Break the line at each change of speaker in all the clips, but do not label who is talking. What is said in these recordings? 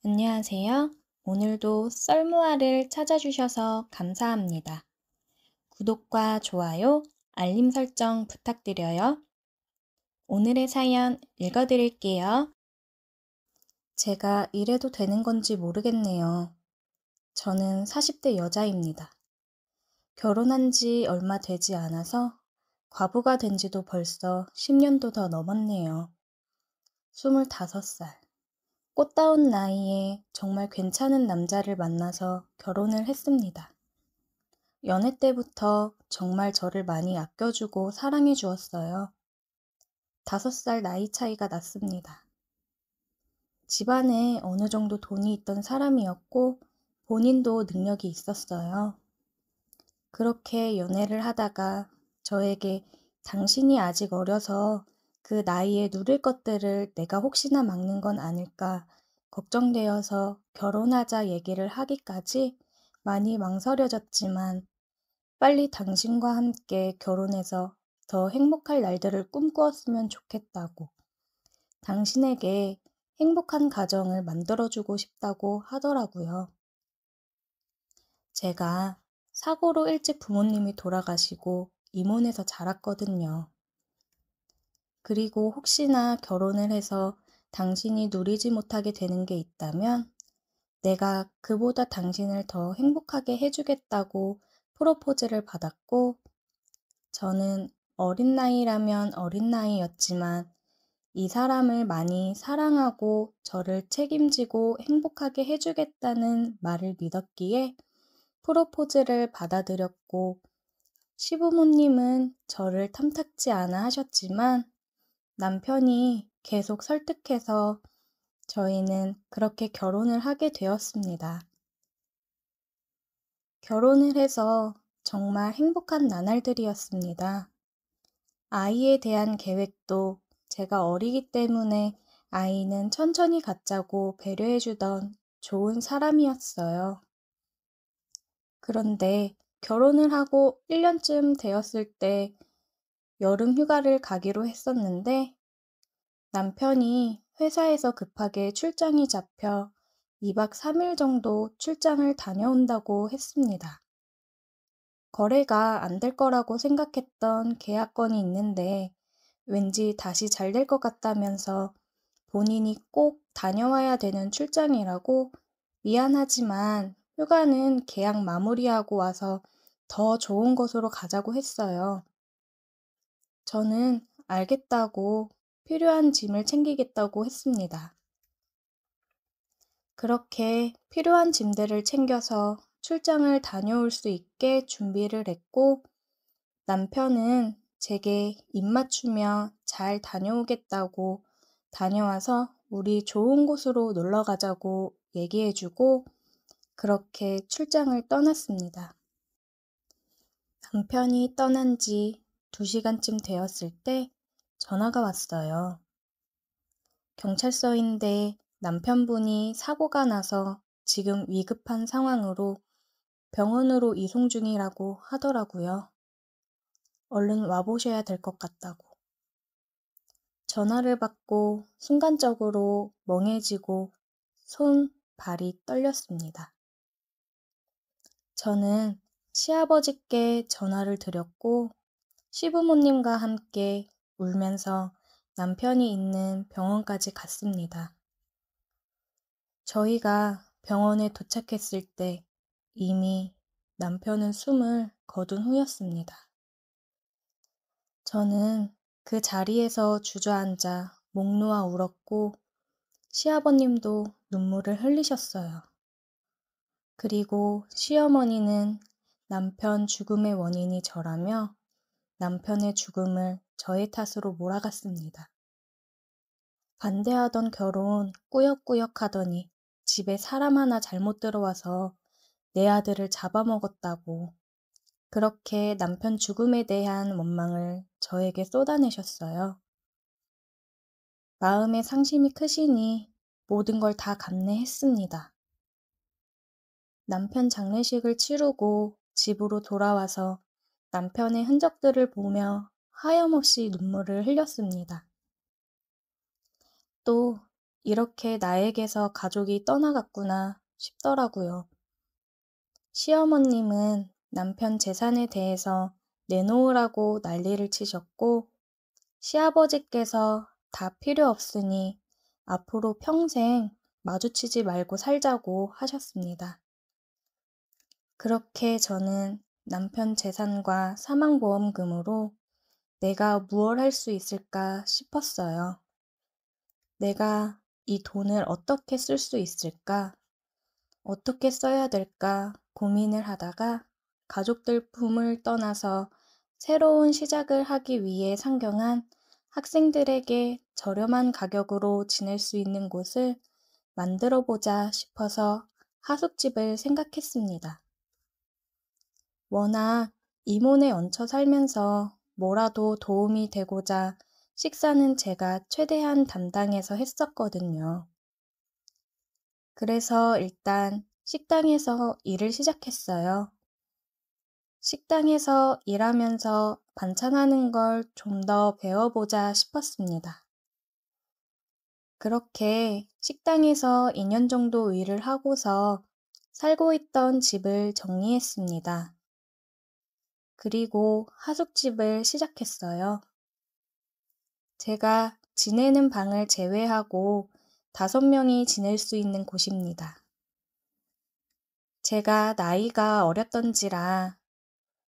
안녕하세요. 오늘도 썰모아를 찾아주셔서 감사합니다. 구독과 좋아요, 알림 설정 부탁드려요. 오늘의 사연 읽어드릴게요. 제가 이래도 되는 건지 모르겠네요. 저는 40대 여자입니다. 결혼한 지 얼마 되지 않아서 과부가 된 지도 벌써 10년도 더 넘었네요. 25살. 꽃다운 나이에 정말 괜찮은 남자를 만나서 결혼을 했습니다. 연애 때부터 정말 저를 많이 아껴주고 사랑해 주었어요. 5살 나이 차이가 났습니다. 집안에 어느 정도 돈이 있던 사람이었고 본인도 능력이 있었어요. 그렇게 연애를 하다가 저에게 당신이 아직 어려서 그 나이에 누릴 것들을 내가 혹시나 막는 건 아닐까 걱정되어서 결혼하자 얘기를 하기까지 많이 망설여졌지만 빨리 당신과 함께 결혼해서 더 행복할 날들을 꿈꾸었으면 좋겠다고, 당신에게 행복한 가정을 만들어주고 싶다고 하더라고요. 제가 사고로 일찍 부모님이 돌아가시고 이혼해서 자랐거든요. 그리고 혹시나 결혼을 해서 당신이 누리지 못하게 되는 게 있다면 내가 그보다 당신을 더 행복하게 해주겠다고 프로포즈를 받았고, 저는 어린 나이라면 어린 나이였지만 이 사람을 많이 사랑하고 저를 책임지고 행복하게 해주겠다는 말을 믿었기에 프로포즈를 받아들였고, 시부모님은 저를 탐탁지 않아 하셨지만 남편이 계속 설득해서 저희는 그렇게 결혼을 하게 되었습니다. 결혼을 해서 정말 행복한 나날들이었습니다. 아이에 대한 계획도 제가 어리기 때문에 아이는 천천히 갖자고 배려해주던 좋은 사람이었어요. 그런데 결혼을 하고 1년쯤 되었을 때 여름 휴가를 가기로 했었는데 남편이 회사에서 급하게 출장이 잡혀 2박 3일 정도 출장을 다녀온다고 했습니다. 거래가 안 될 거라고 생각했던 계약건이 있는데 왠지 다시 잘 될 것 같다면서 본인이 꼭 다녀와야 되는 출장이라고 미안하지만 휴가는 계약 마무리하고 와서 더 좋은 곳으로 가자고 했어요. 저는 알겠다고 필요한 짐을 챙기겠다고 했습니다. 그렇게 필요한 짐들을 챙겨서 출장을 다녀올 수 있게 준비를 했고, 남편은 제게 입맞추며 잘 다녀오겠다고 다녀와서 우리 좋은 곳으로 놀러 가자고 얘기해주고 그렇게 출장을 떠났습니다. 남편이 떠난 지 2시간쯤 되었을 때 전화가 왔어요. 경찰서인데 남편분이 사고가 나서 지금 위급한 상황으로 병원으로 이송 중이라고 하더라고요. 얼른 와보셔야 될 것 같다고. 전화를 받고 순간적으로 멍해지고 손, 발이 떨렸습니다. 저는 시아버지께 전화를 드렸고 시부모님과 함께 울면서 남편이 있는 병원까지 갔습니다. 저희가 병원에 도착했을 때 이미 남편은 숨을 거둔 후였습니다. 저는 그 자리에서 주저앉아 목 놓아 울었고 시아버님도 눈물을 흘리셨어요. 그리고 시어머니는 남편 죽음의 원인이 저라며 남편의 죽음을 저의 탓으로 몰아갔습니다. 반대하던 결혼 꾸역꾸역 하더니 집에 사람 하나 잘못 들어와서 내 아들을 잡아먹었다고 그렇게 남편 죽음에 대한 원망을 저에게 쏟아내셨어요. 마음의 상심이 크시니 모든 걸 다 감내했습니다. 남편 장례식을 치르고 집으로 돌아와서 남편의 흔적들을 보며 하염없이 눈물을 흘렸습니다. 또 이렇게 나에게서 가족이 떠나갔구나 싶더라고요. 시어머님은 남편 재산에 대해서 내놓으라고 난리를 치셨고, 시아버지께서 다 필요 없으니 앞으로 평생 마주치지 말고 살자고 하셨습니다. 그렇게 저는 남편 재산과 사망보험금으로 내가 무얼 할 수 있을까 싶었어요. 내가 이 돈을 어떻게 쓸 수 있을까? 어떻게 써야 될까 고민을 하다가 가족들 품을 떠나서 새로운 시작을 하기 위해 상경한 학생들에게 저렴한 가격으로 지낼 수 있는 곳을 만들어 보자 싶어서 하숙집을 생각했습니다. 워낙 이몬에 얹혀 살면서 뭐라도 도움이 되고자 식사는 제가 최대한 담당해서 했었거든요. 그래서 일단 식당에서 일을 시작했어요. 식당에서 일하면서 반찬하는 걸 좀 더 배워보자 싶었습니다. 그렇게 식당에서 2년 정도 일을 하고서 살고 있던 집을 정리했습니다. 그리고 하숙집을 시작했어요. 제가 지내는 방을 제외하고 5명이 지낼 수 있는 곳입니다. 제가 나이가 어렸던지라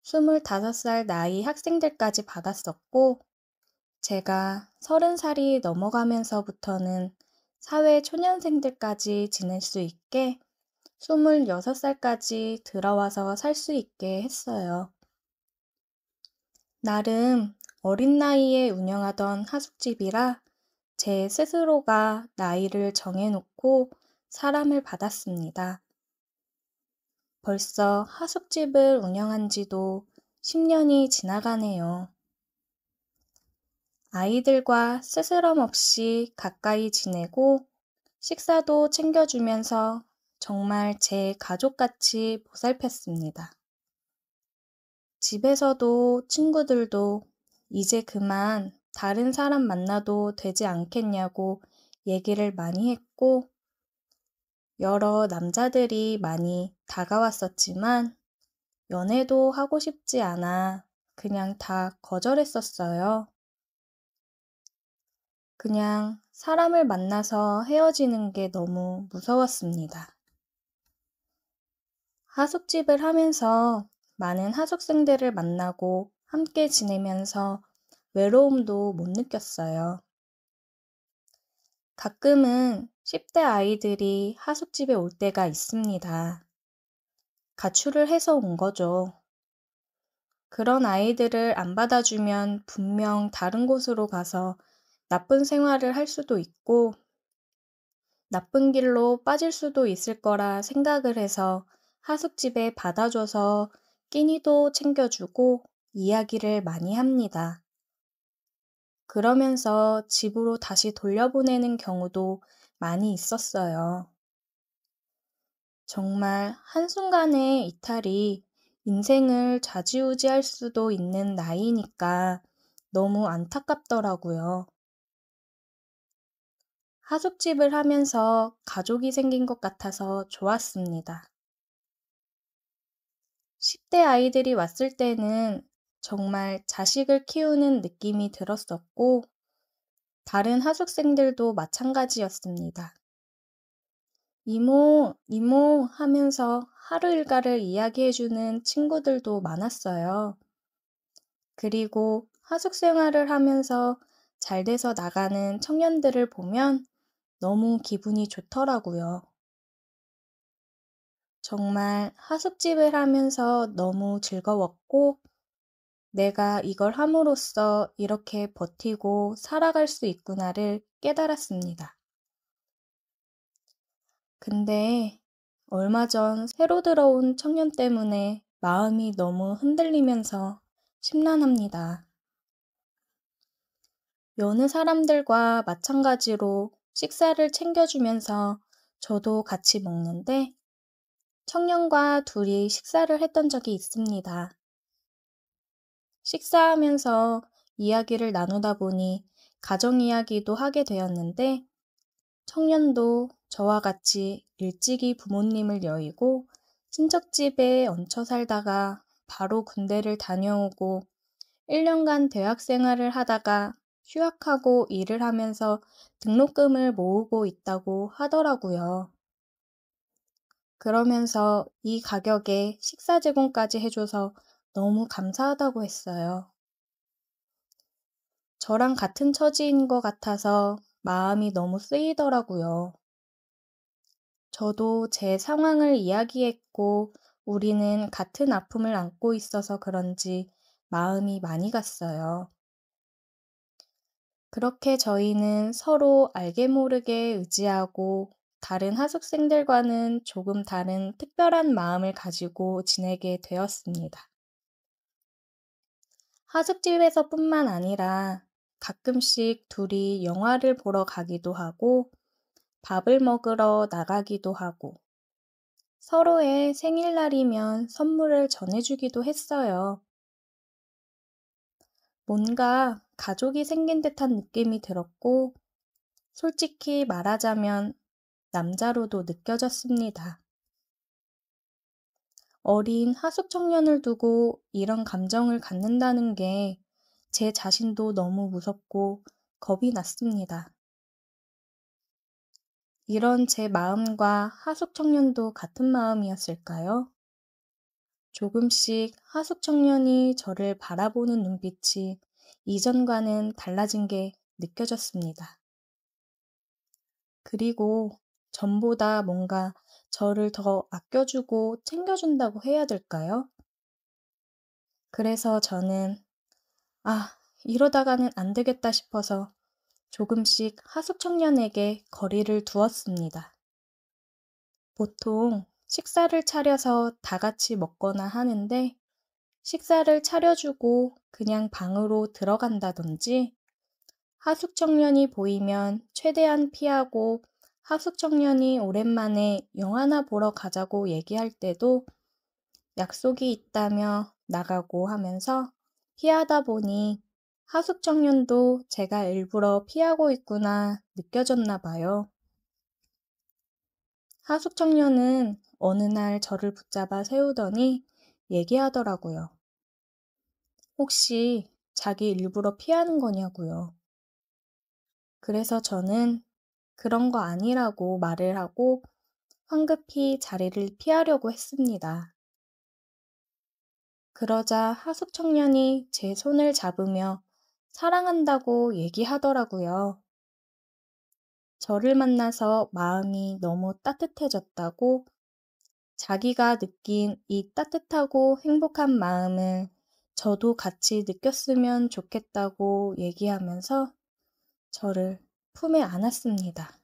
25살 나이 학생들까지 받았었고, 제가 30살이 넘어가면서부터는 사회 초년생들까지 지낼 수 있게 26살까지 들어와서 살 수 있게 했어요. 나름 어린 나이에 운영하던 하숙집이라 제 스스로가 나이를 정해놓고 사람을 받았습니다. 벌써 하숙집을 운영한 지도 10년이 지나가네요. 아이들과 스스럼 없이 가까이 지내고 식사도 챙겨주면서 정말 제 가족같이 보살폈습니다. 집에서도 친구들도 이제 그만 다른 사람 만나도 되지 않겠냐고 얘기를 많이 했고, 여러 남자들이 많이 다가왔었지만 연애도 하고 싶지 않아 그냥 다 거절했었어요. 그냥 사람을 만나서 헤어지는 게 너무 무서웠습니다. 하숙집을 하면서 많은 하숙생들을 만나고 함께 지내면서 외로움도 못 느꼈어요. 가끔은 10대 아이들이 하숙집에 올 때가 있습니다. 가출을 해서 온 거죠. 그런 아이들을 안 받아주면 분명 다른 곳으로 가서 나쁜 생활을 할 수도 있고 나쁜 길로 빠질 수도 있을 거라 생각을 해서 하숙집에 받아줘서 끼니도 챙겨주고 이야기를 많이 합니다. 그러면서 집으로 다시 돌려보내는 경우도 많이 있었어요. 정말 한순간의 이탈이 인생을 좌지우지할 수도 있는 나이니까 너무 안타깝더라고요. 하숙집을 하면서 가족이 생긴 것 같아서 좋았습니다. 10대 아이들이 왔을 때는 정말 자식을 키우는 느낌이 들었었고, 다른 하숙생들도 마찬가지였습니다. 이모, 이모 하면서 하루 일과를 이야기해주는 친구들도 많았어요. 그리고 하숙 생활을 하면서 잘 돼서 나가는 청년들을 보면 너무 기분이 좋더라고요. 정말 하숙집을 하면서 너무 즐거웠고, 내가 이걸 함으로써 이렇게 버티고 살아갈 수 있구나를 깨달았습니다. 근데 얼마 전 새로 들어온 청년 때문에 마음이 너무 흔들리면서 심란합니다. 여느 사람들과 마찬가지로 식사를 챙겨주면서 저도 같이 먹는데 청년과 둘이 식사를 했던 적이 있습니다. 식사하면서 이야기를 나누다 보니 가정 이야기도 하게 되었는데 청년도 저와 같이 일찍이 부모님을 여의고 친척집에 얹혀 살다가 바로 군대를 다녀오고 1년간 대학 생활을 하다가 휴학하고 일을 하면서 등록금을 모으고 있다고 하더라고요. 그러면서 이 가격에 식사 제공까지 해줘서 너무 감사하다고 했어요. 저랑 같은 처지인 것 같아서 마음이 너무 쓰이더라고요. 저도 제 상황을 이야기했고 우리는 같은 아픔을 안고 있어서 그런지 마음이 많이 갔어요. 그렇게 저희는 서로 알게 모르게 의지하고 다른 하숙생들과는 조금 다른 특별한 마음을 가지고 지내게 되었습니다. 하숙집에서뿐만 아니라 가끔씩 둘이 영화를 보러 가기도 하고 밥을 먹으러 나가기도 하고 서로의 생일날이면 선물을 전해주기도 했어요. 뭔가 가족이 생긴 듯한 느낌이 들었고 솔직히 말하자면 남자로도 느껴졌습니다. 어린 하숙 청년을 두고 이런 감정을 갖는다는 게 제 자신도 너무 무섭고 겁이 났습니다. 이런 제 마음과 하숙 청년도 같은 마음이었을까요? 조금씩 하숙 청년이 저를 바라보는 눈빛이 이전과는 달라진 게 느껴졌습니다. 그리고 전보다 뭔가 저를 더 아껴주고 챙겨준다고 해야 될까요? 그래서 저는 이러다가는 안 되겠다 싶어서 조금씩 하숙 청년에게 거리를 두었습니다. 보통 식사를 차려서 다 같이 먹거나 하는데 식사를 차려주고 그냥 방으로 들어간다든지 하숙 청년이 보이면 최대한 피하고 하숙 청년이 오랜만에 영화나 보러 가자고 얘기할 때도 약속이 있다며 나가고 하면서 피하다 보니 하숙 청년도 제가 일부러 피하고 있구나 느껴졌나 봐요. 하숙 청년은 어느 날 저를 붙잡아 세우더니 얘기하더라고요. 혹시 자기 일부러 피하는 거냐고요. 그래서 저는 그런 거 아니라고 말을 하고 황급히 자리를 피하려고 했습니다. 그러자 하숙 청년이 제 손을 잡으며 사랑한다고 얘기하더라고요. 저를 만나서 마음이 너무 따뜻해졌다고 자기가 느낀 이 따뜻하고 행복한 마음을 저도 같이 느꼈으면 좋겠다고 얘기하면서 저를 품에 안았습니다.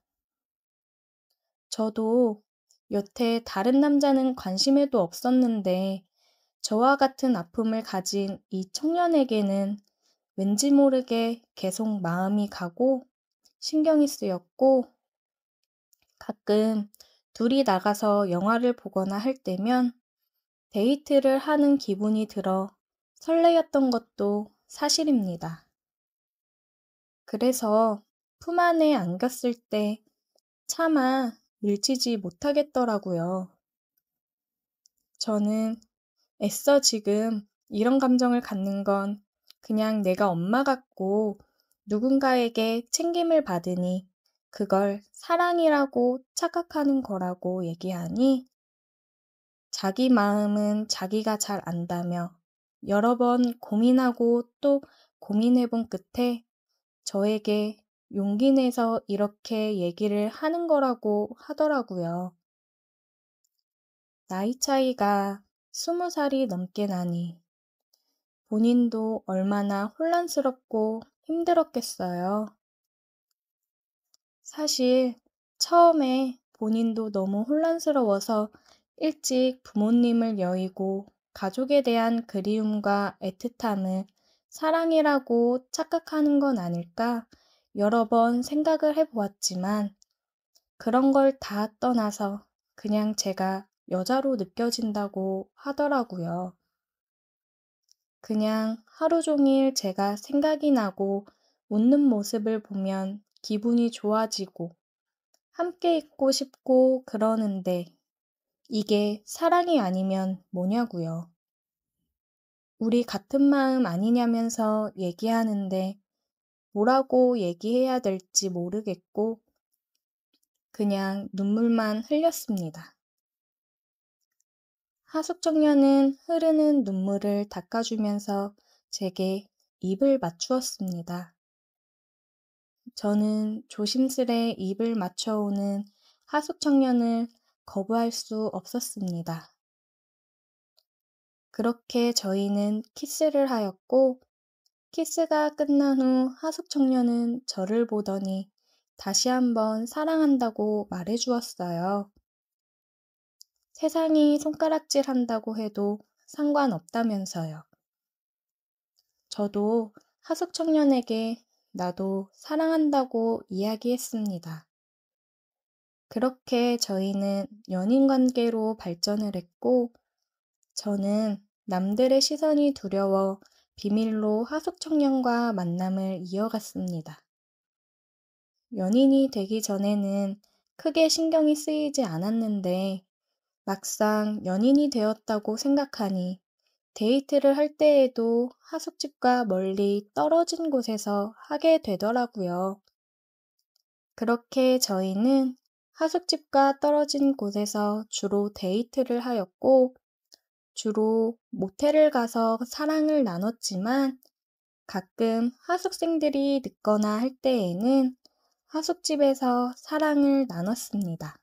저도 여태 다른 남자는 관심에도 없었는데 저와 같은 아픔을 가진 이 청년에게는 왠지 모르게 계속 마음이 가고 신경이 쓰였고 가끔 둘이 나가서 영화를 보거나 할 때면 데이트를 하는 기분이 들어 설레였던 것도 사실입니다. 그래서 품 안에 안겼을 때 차마 밀치지 못하겠더라고요. 저는 애써 지금 이런 감정을 갖는 건 그냥 내가 엄마 같고 누군가에게 챙김을 받으니 그걸 사랑이라고 착각하는 거라고 얘기하니 자기 마음은 자기가 잘 안다며 여러 번 고민하고 또 고민해본 끝에 저에게 용기 내서 이렇게 얘기를 하는 거라고 하더라고요. 나이 차이가 20살이 넘게 나니 본인도 얼마나 혼란스럽고 힘들었겠어요. 사실 처음에 본인도 너무 혼란스러워서 일찍 부모님을 여의고 가족에 대한 그리움과 애틋함을 사랑이라고 착각하는 건 아닐까 여러 번 생각을 해보았지만 그런 걸 다 떠나서 그냥 제가 여자로 느껴진다고 하더라고요. 그냥 하루 종일 제가 생각이 나고 웃는 모습을 보면 기분이 좋아지고 함께 있고 싶고 그러는데 이게 사랑이 아니면 뭐냐고요. 우리 같은 마음 아니냐면서 얘기하는데 뭐라고 얘기해야 될지 모르겠고 그냥 눈물만 흘렸습니다. 하숙청년은 흐르는 눈물을 닦아주면서 제게 입을 맞추었습니다. 저는 조심스레 입을 맞춰오는 하숙청년을 거부할 수 없었습니다. 그렇게 저희는 키스를 하였고 키스가 끝난 후 하숙청년은 저를 보더니 다시 한번 사랑한다고 말해주었어요. 세상이 손가락질 한다고 해도 상관없다면서요. 저도 하숙청년에게 나도 사랑한다고 이야기했습니다. 그렇게 저희는 연인 관계로 발전을 했고, 저는 남들의 시선이 두려워 비밀로 하숙청년과 만남을 이어갔습니다. 연인이 되기 전에는 크게 신경이 쓰이지 않았는데, 막상 연인이 되었다고 생각하니 데이트를 할 때에도 하숙집과 멀리 떨어진 곳에서 하게 되더라고요. 그렇게 저희는 하숙집과 떨어진 곳에서 주로 데이트를 하였고, 주로 모텔을 가서 사랑을 나눴지만, 가끔 하숙생들이 늦거나 할 때에는 하숙집에서 사랑을 나눴습니다.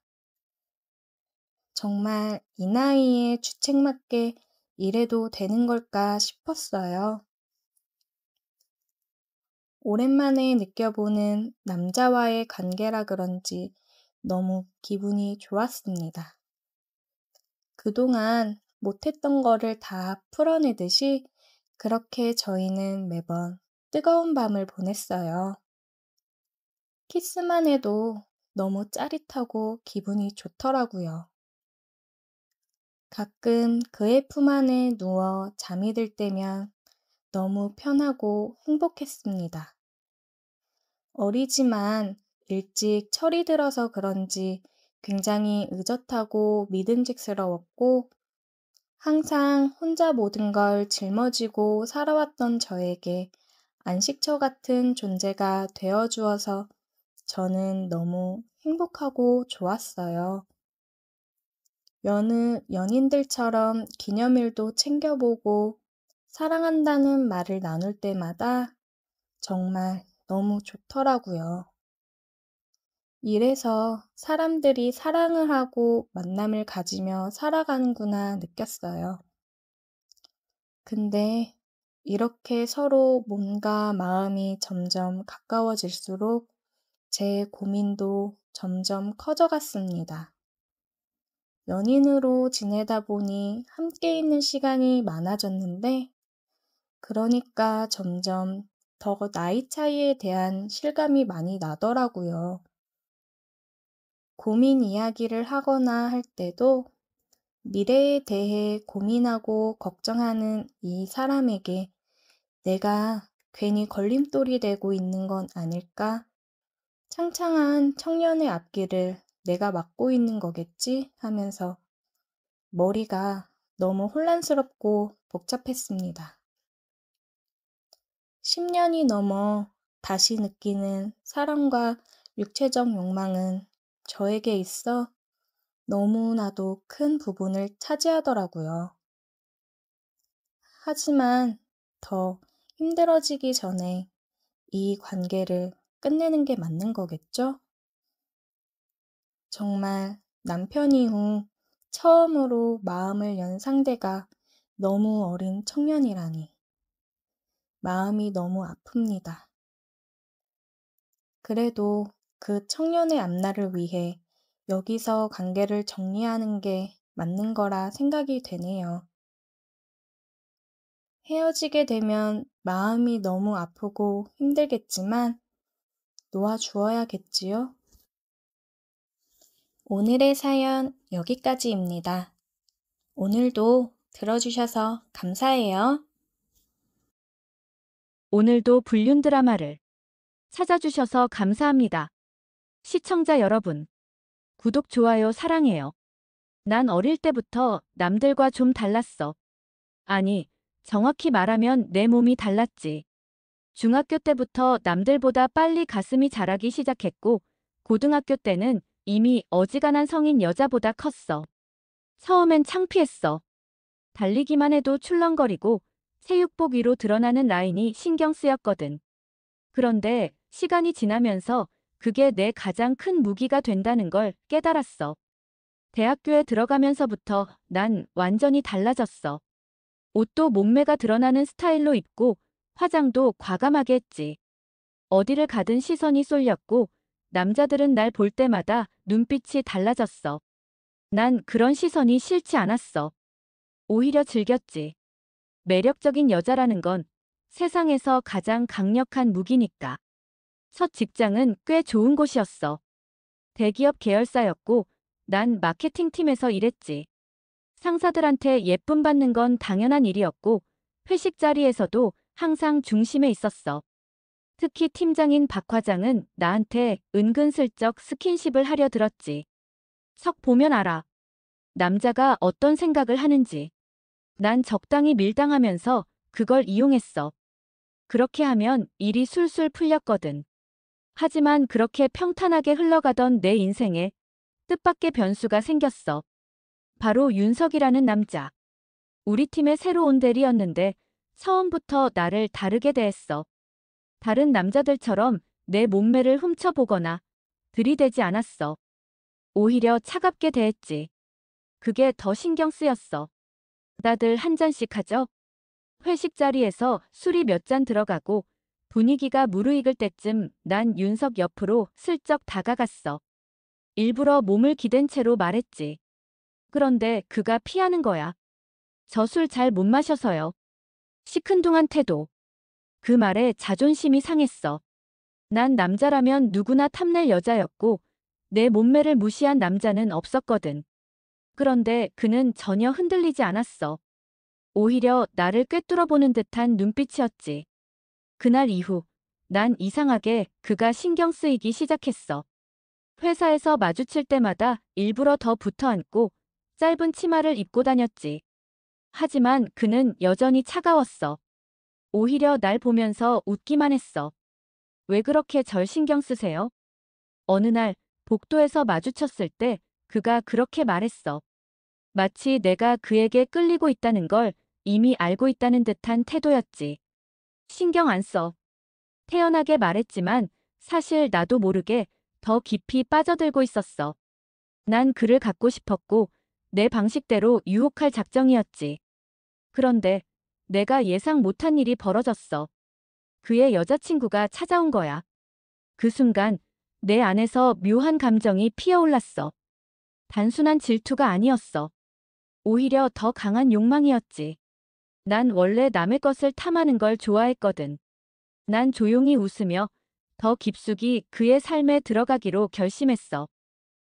정말 이 나이에 주책맞게 이래도 되는 걸까 싶었어요. 오랜만에 느껴보는 남자와의 관계라 그런지 너무 기분이 좋았습니다. 그동안 못했던 거를 다 풀어내듯이 그렇게 저희는 매번 뜨거운 밤을 보냈어요. 키스만 해도 너무 짜릿하고 기분이 좋더라고요. 가끔 그의 품 안에 누워 잠이 들 때면 너무 편하고 행복했습니다. 어리지만 일찍 철이 들어서 그런지 굉장히 의젓하고 믿음직스러웠고 항상 혼자 모든 걸 짊어지고 살아왔던 저에게 안식처 같은 존재가 되어주어서 저는 너무 행복하고 좋았어요. 여느 연인들처럼 기념일도 챙겨보고 사랑한다는 말을 나눌 때마다 정말 너무 좋더라고요. 이래서 사람들이 사랑을 하고 만남을 가지며 살아가는구나 느꼈어요. 근데 이렇게 서로 몸과 마음이 점점 가까워질수록 제 고민도 점점 커져갔습니다. 연인으로 지내다 보니 함께 있는 시간이 많아졌는데, 그러니까 점점 더 나이 차이에 대한 실감이 많이 나더라고요. 고민 이야기를 하거나 할 때도 미래에 대해 고민하고 걱정하는 이 사람에게 내가 괜히 걸림돌이 되고 있는 건 아닐까? 창창한 청년의 앞길을 내가 막고 있는 거겠지? 하면서 머리가 너무 혼란스럽고 복잡했습니다. 10년이 넘어 다시 느끼는 사랑과 육체적 욕망은 저에게 있어 너무나도 큰 부분을 차지하더라고요. 하지만 더 힘들어지기 전에 이 관계를 끝내는 게 맞는 거겠죠? 정말 남편 이후 처음으로 마음을 연 상대가 너무 어린 청년이라니 마음이 너무 아픕니다. 그래도 그 청년의 앞날을 위해 여기서 관계를 정리하는 게 맞는 거라 생각이 되네요. 헤어지게 되면 마음이 너무 아프고 힘들겠지만 놓아주어야겠지요? 오늘의 사연 여기까지입니다. 오늘도 들어주셔서 감사해요.
오늘도 불륜 드라마를 찾아주셔서 감사합니다. 시청자 여러분, 구독, 좋아요 사랑해요. 난 어릴 때부터 남들과 좀 달랐어. 아니, 정확히 말하면 내 몸이 달랐지. 중학교 때부터 남들보다 빨리 가슴이 자라기 시작했고, 고등학교 때는 이미 어지간한 성인 여자보다 컸어. 처음엔 창피했어. 달리기만 해도 출렁거리고 체육복 위로 드러나는 라인이 신경 쓰였거든. 그런데 시간이 지나면서 그게 내 가장 큰 무기가 된다는 걸 깨달았어. 대학교에 들어가면서부터 난 완전히 달라졌어. 옷도 몸매가 드러나는 스타일로 입고 화장도 과감하게 했지. 어디를 가든 시선이 쏠렸고 남자들은 날 볼 때마다 눈빛이 달라졌어. 난 그런 시선이 싫지 않았어. 오히려 즐겼지. 매력적인 여자라는 건 세상에서 가장 강력한 무기니까. 첫 직장은 꽤 좋은 곳이었어. 대기업 계열사였고 난 마케팅팀에서 일했지. 상사들한테 예쁨 받는 건 당연한 일이었고 회식 자리에서도 항상 중심에 있었어. 특히 팀장인 박 과장은 나한테 은근슬쩍 스킨십을 하려 들었지. 척 보면 알아. 남자가 어떤 생각을 하는지. 난 적당히 밀당하면서 그걸 이용했어. 그렇게 하면 일이 술술 풀렸거든. 하지만 그렇게 평탄하게 흘러가던 내 인생에 뜻밖의 변수가 생겼어. 바로 윤석이라는 남자. 우리 팀의 새로 온 대리였는데 처음부터 나를 다르게 대했어. 다른 남자들처럼 내 몸매를 훔쳐보거나 들이대지 않았어. 오히려 차갑게 대했지. 그게 더 신경 쓰였어. 다들 한 잔씩 하죠? 회식 자리에서 술이 몇 잔 들어가고 분위기가 무르익을 때쯤 난 윤석 옆으로 슬쩍 다가갔어. 일부러 몸을 기댄 채로 말했지. 그런데 그가 피하는 거야. 저 술 잘 못 마셔서요. 시큰둥한 태도. 그 말에 자존심이 상했어. 난 남자라면 누구나 탐낼 여자였고 내 몸매를 무시한 남자는 없었거든. 그런데 그는 전혀 흔들리지 않았어. 오히려 나를 꿰뚫어보는 듯한 눈빛이었지. 그날 이후 난 이상하게 그가 신경 쓰이기 시작했어. 회사에서 마주칠 때마다 일부러 더 붙어 앉고 짧은 치마를 입고 다녔지. 하지만 그는 여전히 차가웠어. 오히려 날 보면서 웃기만 했어. 왜 그렇게 절 신경 쓰세요? 어느 날 복도에서 마주쳤을 때 그가 그렇게 말했어. 마치 내가 그에게 끌리고 있다는 걸 이미 알고 있다는 듯한 태도였지. 신경 안 써. 태연하게 말했지만 사실 나도 모르게 더 깊이 빠져들고 있었어. 난 그를 갖고 싶었고 내 방식대로 유혹할 작정이었지. 그런데 내가 예상 못한 일이 벌어졌어. 그의 여자친구가 찾아온 거야. 그 순간 내 안에서 묘한 감정이 피어올랐어. 단순한 질투가 아니었어. 오히려 더 강한 욕망이었지. 난 원래 남의 것을 탐하는 걸 좋아했거든. 난 조용히 웃으며 더 깊숙이 그의 삶에 들어가기로 결심했어.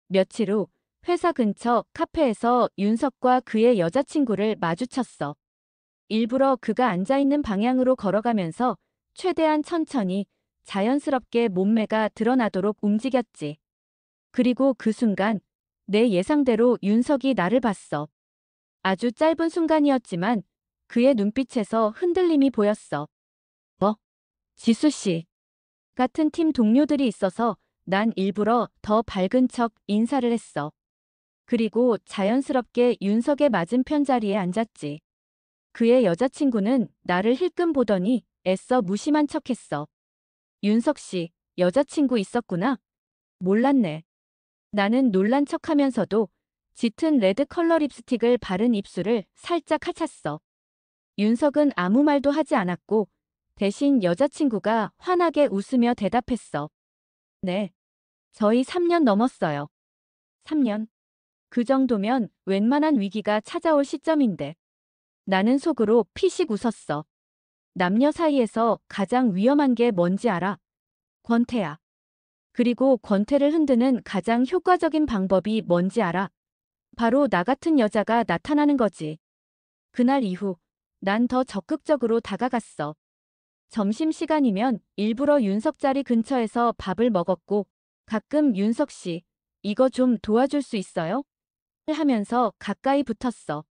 며칠 후 회사 근처 카페에서 윤석과 그의 여자친구를 마주쳤어. 일부러 그가 앉아있는 방향으로 걸어가면서 최대한 천천히 자연스럽게 몸매가 드러나도록 움직였지. 그리고 그 순간 내 예상대로 윤석이 나를 봤어. 아주 짧은 순간이었지만 그의 눈빛에서 흔들림이 보였어. 뭐? 지수 씨. 같은 팀 동료들이 있어서 난 일부러 더 밝은 척 인사를 했어. 그리고 자연스럽게 윤석의 맞은편 자리에 앉았지. 그의 여자친구는 나를 힐끔 보더니 애써 무심한 척했어. 윤석 씨, 여자친구 있었구나? 몰랐네. 나는 놀란 척하면서도 짙은 레드 컬러 립스틱을 바른 입술을 살짝 하찼어. 윤석은 아무 말도 하지 않았고 대신 여자친구가 환하게 웃으며 대답했어. 네. 저희 3년 넘었어요. 3년. 그 정도면 웬만한 위기가 찾아올 시점인데. 나는 속으로 피식 웃었어. 남녀 사이에서 가장 위험한 게 뭔지 알아? 권태야. 그리고 권태를 흔드는 가장 효과적인 방법이 뭔지 알아? 바로 나 같은 여자가 나타나는 거지. 그날 이후 난 더 적극적으로 다가갔어. 점심시간이면 일부러 윤석 자리 근처에서 밥을 먹었고 가끔 윤석 씨, 이거 좀 도와줄 수 있어요? 하면서 가까이 붙었어.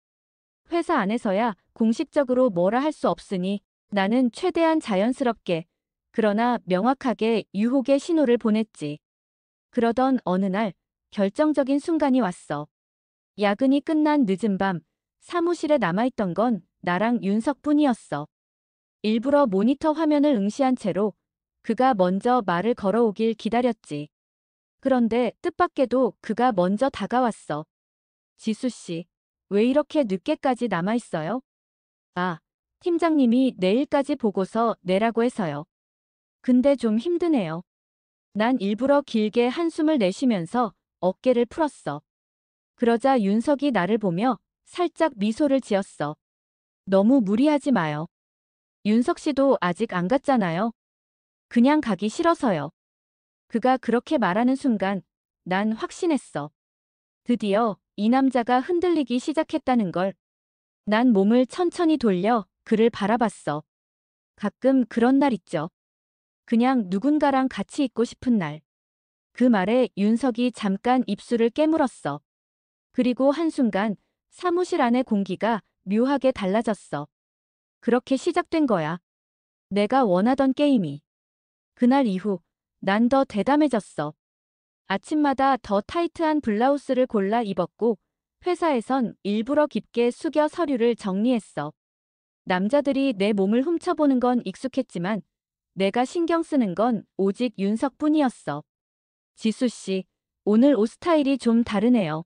회사 안에서야 공식적으로 뭐라 할 수 없으니 나는 최대한 자연스럽게, 그러나 명확하게 유혹의 신호를 보냈지. 그러던 어느 날 결정적인 순간이 왔어. 야근이 끝난 늦은 밤, 사무실에 남아있던 건 나랑 윤석뿐이었어. 일부러 모니터 화면을 응시한 채로 그가 먼저 말을 걸어오길 기다렸지. 그런데 뜻밖에도 그가 먼저 다가왔어. 지수 씨, 왜 이렇게 늦게까지 남아있어요? 아, 팀장님이 내일까지 보고서 내라고 해서요. 근데 좀 힘드네요. 난 일부러 길게 한숨을 내쉬면서 어깨를 풀었어. 그러자 윤석이 나를 보며 살짝 미소를 지었어. 너무 무리하지 마요. 윤석 씨도 아직 안 갔잖아요. 그냥 가기 싫어서요. 그가 그렇게 말하는 순간 난 확신했어. 드디어 이 남자가 흔들리기 시작했다는 걸. 난 몸을 천천히 돌려 그를 바라봤어. 가끔 그런 날 있죠. 그냥 누군가랑 같이 있고 싶은 날. 그 말에 윤석이 잠깐 입술을 깨물었어. 그리고 한순간 사무실 안의 공기가 묘하게 달라졌어. 그렇게 시작된 거야. 내가 원하던 게임이. 그날 이후 난 더 대담해졌어. 아침마다 더 타이트한 블라우스를 골라 입었고 회사에선 일부러 깊게 숙여 서류를 정리했어. 남자들이 내 몸을 훔쳐보는 건 익숙했지만 내가 신경 쓰는 건 오직 윤석뿐이었어. 지수 씨, 오늘 옷 스타일이 좀 다르네요.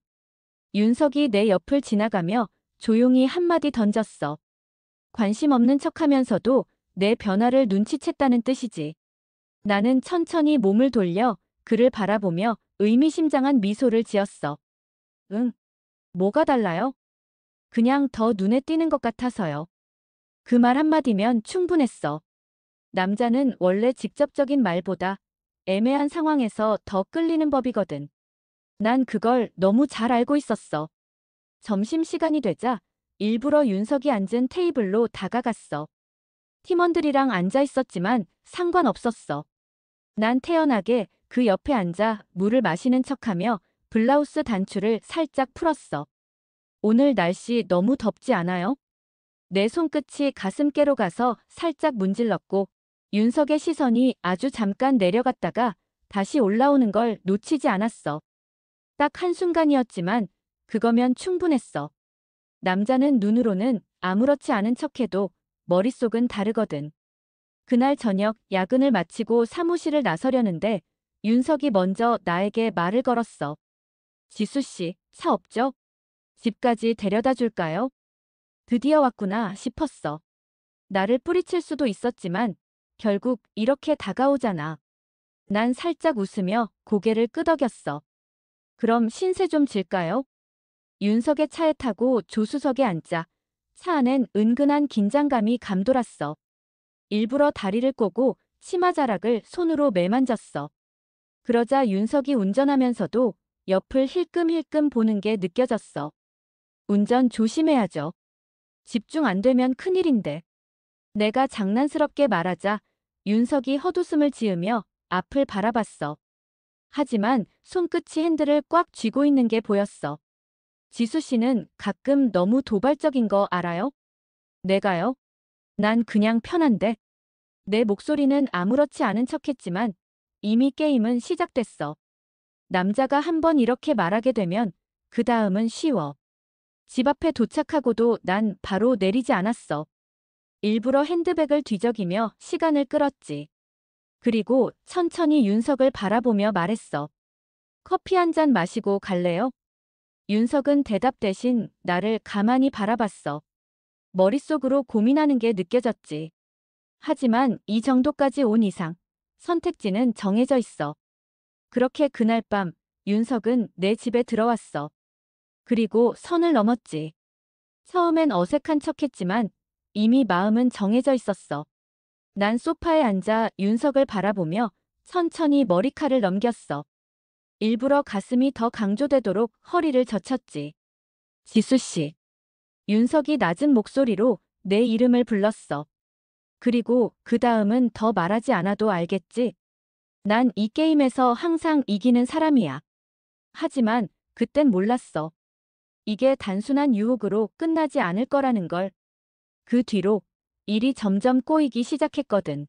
윤석이 내 옆을 지나가며 조용히 한마디 던졌어. 관심 없는 척하면서도 내 변화를 눈치챘다는 뜻이지. 나는 천천히 몸을 돌려 그를 바라보며 의미심장한 미소를 지었어. 응, 뭐가 달라요? 그냥 더 눈에 띄는 것 같아서요. 그 말 한마디면 충분했어. 남자는 원래 직접적인 말보다 애매한 상황에서 더 끌리는 법이거든. 난 그걸 너무 잘 알고 있었어. 점심시간이 되자 일부러 윤석이 앉은 테이블로 다가갔어. 팀원들이랑 앉아 있었지만 상관없었어. 난 태연하게 그 옆에 앉아 물을 마시는 척하며 블라우스 단추를 살짝 풀었어. 오늘 날씨 너무 덥지 않아요? 내 손끝이 가슴께로 가서 살짝 문질렀고 윤석의 시선이 아주 잠깐 내려갔다가 다시 올라오는 걸 놓치지 않았어. 딱 한순간이었지만 그거면 충분했어. 남자는 눈으로는 아무렇지 않은 척해도 머릿속은 다르거든. 그날 저녁 야근을 마치고 사무실을 나서려는데 윤석이 먼저 나에게 말을 걸었어. 지수 씨, 차 없죠? 집까지 데려다 줄까요? 드디어 왔구나 싶었어. 나를 뿌리칠 수도 있었지만 결국 이렇게 다가오잖아. 난 살짝 웃으며 고개를 끄덕였어. 그럼 신세 좀 질까요? 윤석의 차에 타고 조수석에 앉자 차 안엔 은근한 긴장감이 감돌았어. 일부러 다리를 꼬고 치마자락을 손으로 매만졌어. 그러자 윤석이 운전하면서도 옆을 힐끔힐끔 보는 게 느껴졌어. 운전 조심해야죠. 집중 안 되면 큰일인데. 내가 장난스럽게 말하자 윤석이 헛웃음을 지으며 앞을 바라봤어. 하지만 손끝이 핸들을 꽉 쥐고 있는 게 보였어. 지수 씨는 가끔 너무 도발적인 거 알아요? 내가요? 난 그냥 편한데. 내 목소리는 아무렇지 않은 척했지만 이미 게임은 시작됐어. 남자가 한번 이렇게 말하게 되면 그 다음은 쉬워. 집 앞에 도착하고도 난 바로 내리지 않았어. 일부러 핸드백을 뒤적이며 시간을 끌었지. 그리고 천천히 윤석을 바라보며 말했어. 커피 한 잔 마시고 갈래요? 윤석은 대답 대신 나를 가만히 바라봤어. 머릿속으로 고민하는 게 느껴졌지. 하지만 이 정도까지 온 이상 선택지는 정해져 있어. 그렇게 그날 밤 윤석은 내 집에 들어왔어. 그리고 선을 넘었지. 처음엔 어색한 척했지만 이미 마음은 정해져 있었어. 난 소파에 앉아 윤석을 바라보며 천천히 머리칼을 넘겼어. 일부러 가슴이 더 강조되도록 허리를 젖혔지. 지수 씨. 윤석이 낮은 목소리로 내 이름을 불렀어. 그리고 그 다음은 더 말하지 않아도 알겠지? 난 이 게임에서 항상 이기는 사람이야. 하지만 그땐 몰랐어. 이게 단순한 유혹으로 끝나지 않을 거라는 걸. 그 뒤로 일이 점점 꼬이기 시작했거든.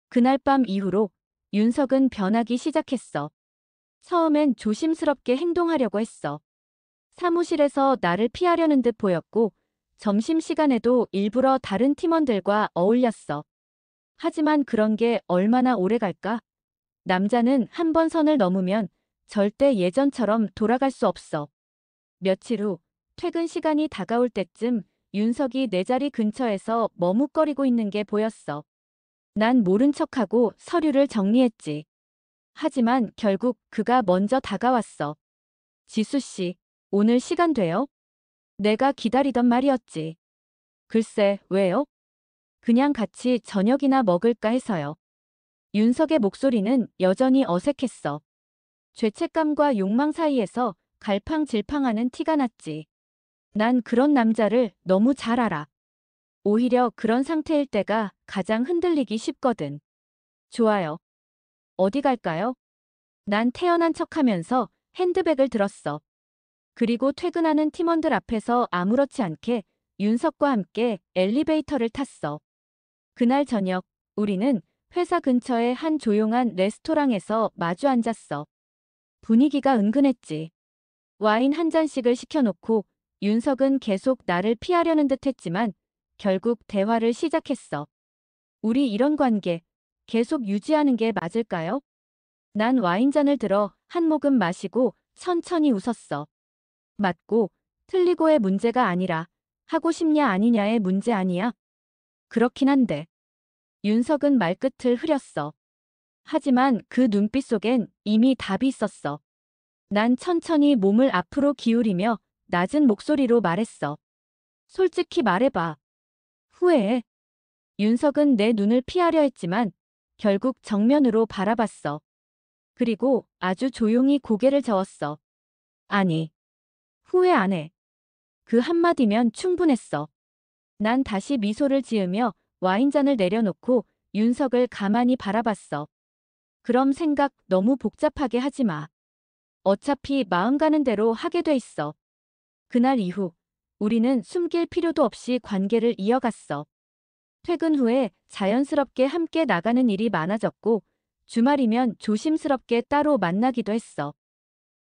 그날 밤 이후로 윤석은 변하기 시작했어. 처음엔 조심스럽게 행동하려고 했어. 사무실에서 나를 피하려는 듯 보였고, 점심시간에도 일부러 다른 팀원들과 어울렸어. 하지만 그런 게 얼마나 오래 갈까? 남자는 한 번 선을 넘으면 절대 예전처럼 돌아갈 수 없어. 며칠 후, 퇴근 시간이 다가올 때쯤 윤석이 내 자리 근처에서 머뭇거리고 있는 게 보였어. 난 모른 척하고 서류를 정리했지. 하지만 결국 그가 먼저 다가왔어. 지수 씨, 오늘 시간 돼요? 내가 기다리던 말이었지. 글쎄, 왜요? 그냥 같이 저녁이나 먹을까 해서요. 윤석의 목소리는 여전히 어색했어. 죄책감과 욕망 사이에서 갈팡질팡하는 티가 났지. 난 그런 남자를 너무 잘 알아. 오히려 그런 상태일 때가 가장 흔들리기 쉽거든. 좋아요. 어디 갈까요? 난 태연한 척하면서 핸드백을 들었어. 그리고 퇴근하는 팀원들 앞에서 아무렇지 않게 윤석과 함께 엘리베이터를 탔어. 그날 저녁, 우리는 회사 근처의 한 조용한 레스토랑에서 마주 앉았어. 분위기가 은근했지. 와인 한 잔씩을 시켜놓고 윤석은 계속 나를 피하려는 듯 했지만 결국 대화를 시작했어. 우리 이런 관계 계속 유지하는 게 맞을까요? 난 와인잔을 들어 한 모금 마시고 천천히 웃었어. 맞고 틀리고의 문제가 아니라 하고 싶냐 아니냐의 문제 아니야? 그렇긴 한데. 윤석은 말끝을 흐렸어. 하지만 그 눈빛 속엔 이미 답이 있었어. 난 천천히 몸을 앞으로 기울이며 낮은 목소리로 말했어. 솔직히 말해봐. 후회해. 윤석은 내 눈을 피하려 했지만 결국 정면으로 바라봤어. 그리고 아주 조용히 고개를 저었어. 아니, 후회 안 해. 그 한마디면 충분했어. 난 다시 미소를 지으며 와인잔을 내려놓고 윤석을 가만히 바라봤어. 그럼 생각 너무 복잡하게 하지 마. 어차피 마음 가는 대로 하게 돼 있어. 그날 이후 우리는 숨길 필요도 없이 관계를 이어갔어. 퇴근 후에 자연스럽게 함께 나가는 일이 많아졌고 주말이면 조심스럽게 따로 만나기도 했어.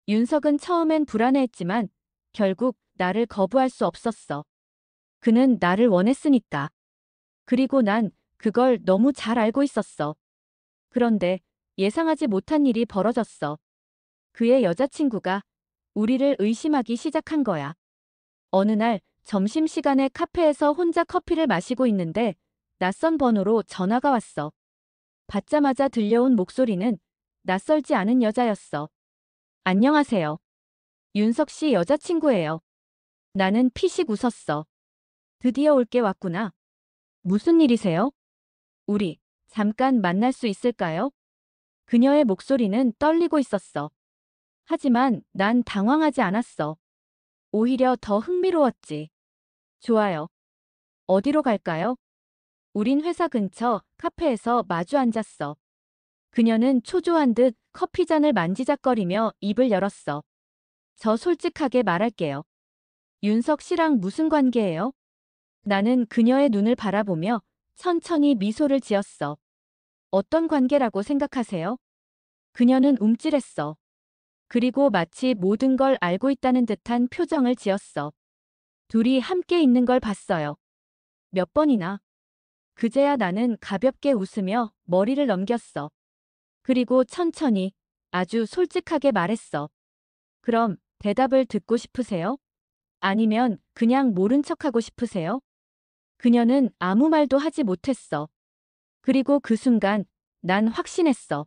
윤석은 처음엔 불안해했지만 결국 나를 거부할 수 없었어. 그는 나를 원했으니까. 그리고 난 그걸 너무 잘 알고 있었어. 그런데 예상하지 못한 일이 벌어졌어. 그의 여자친구가 우리를 의심하기 시작한 거야. 어느 날 점심시간에 카페에서 혼자 커피를 마시고 있는데 낯선 번호로 전화가 왔어. 받자마자 들려온 목소리는 낯설지 않은 여자였어. 안녕하세요. 윤석 씨 여자친구예요. 나는 피식 웃었어. 드디어 올 게 왔구나. 무슨 일이세요? 우리 잠깐 만날 수 있을까요? 그녀의 목소리는 떨리고 있었어. 하지만 난 당황하지 않았어. 오히려 더 흥미로웠지. 좋아요. 어디로 갈까요? 우린 회사 근처 카페에서 마주 앉았어. 그녀는 초조한 듯 커피잔을 만지작거리며 입을 열었어. 저 솔직하게 말할게요. 윤석 씨랑 무슨 관계예요? 나는 그녀의 눈을 바라보며 천천히 미소를 지었어. 어떤 관계라고 생각하세요? 그녀는 움찔했어. 그리고 마치 모든 걸 알고 있다는 듯한 표정을 지었어. 둘이 함께 있는 걸 봤어요. 몇 번이나. 그제야 나는 가볍게 웃으며 머리를 넘겼어. 그리고 천천히 아주 솔직하게 말했어. 그럼 대답을 듣고 싶으세요? 아니면 그냥 모른 척하고 싶으세요? 그녀는 아무 말도 하지 못했어. 그리고 그 순간 난 확신했어.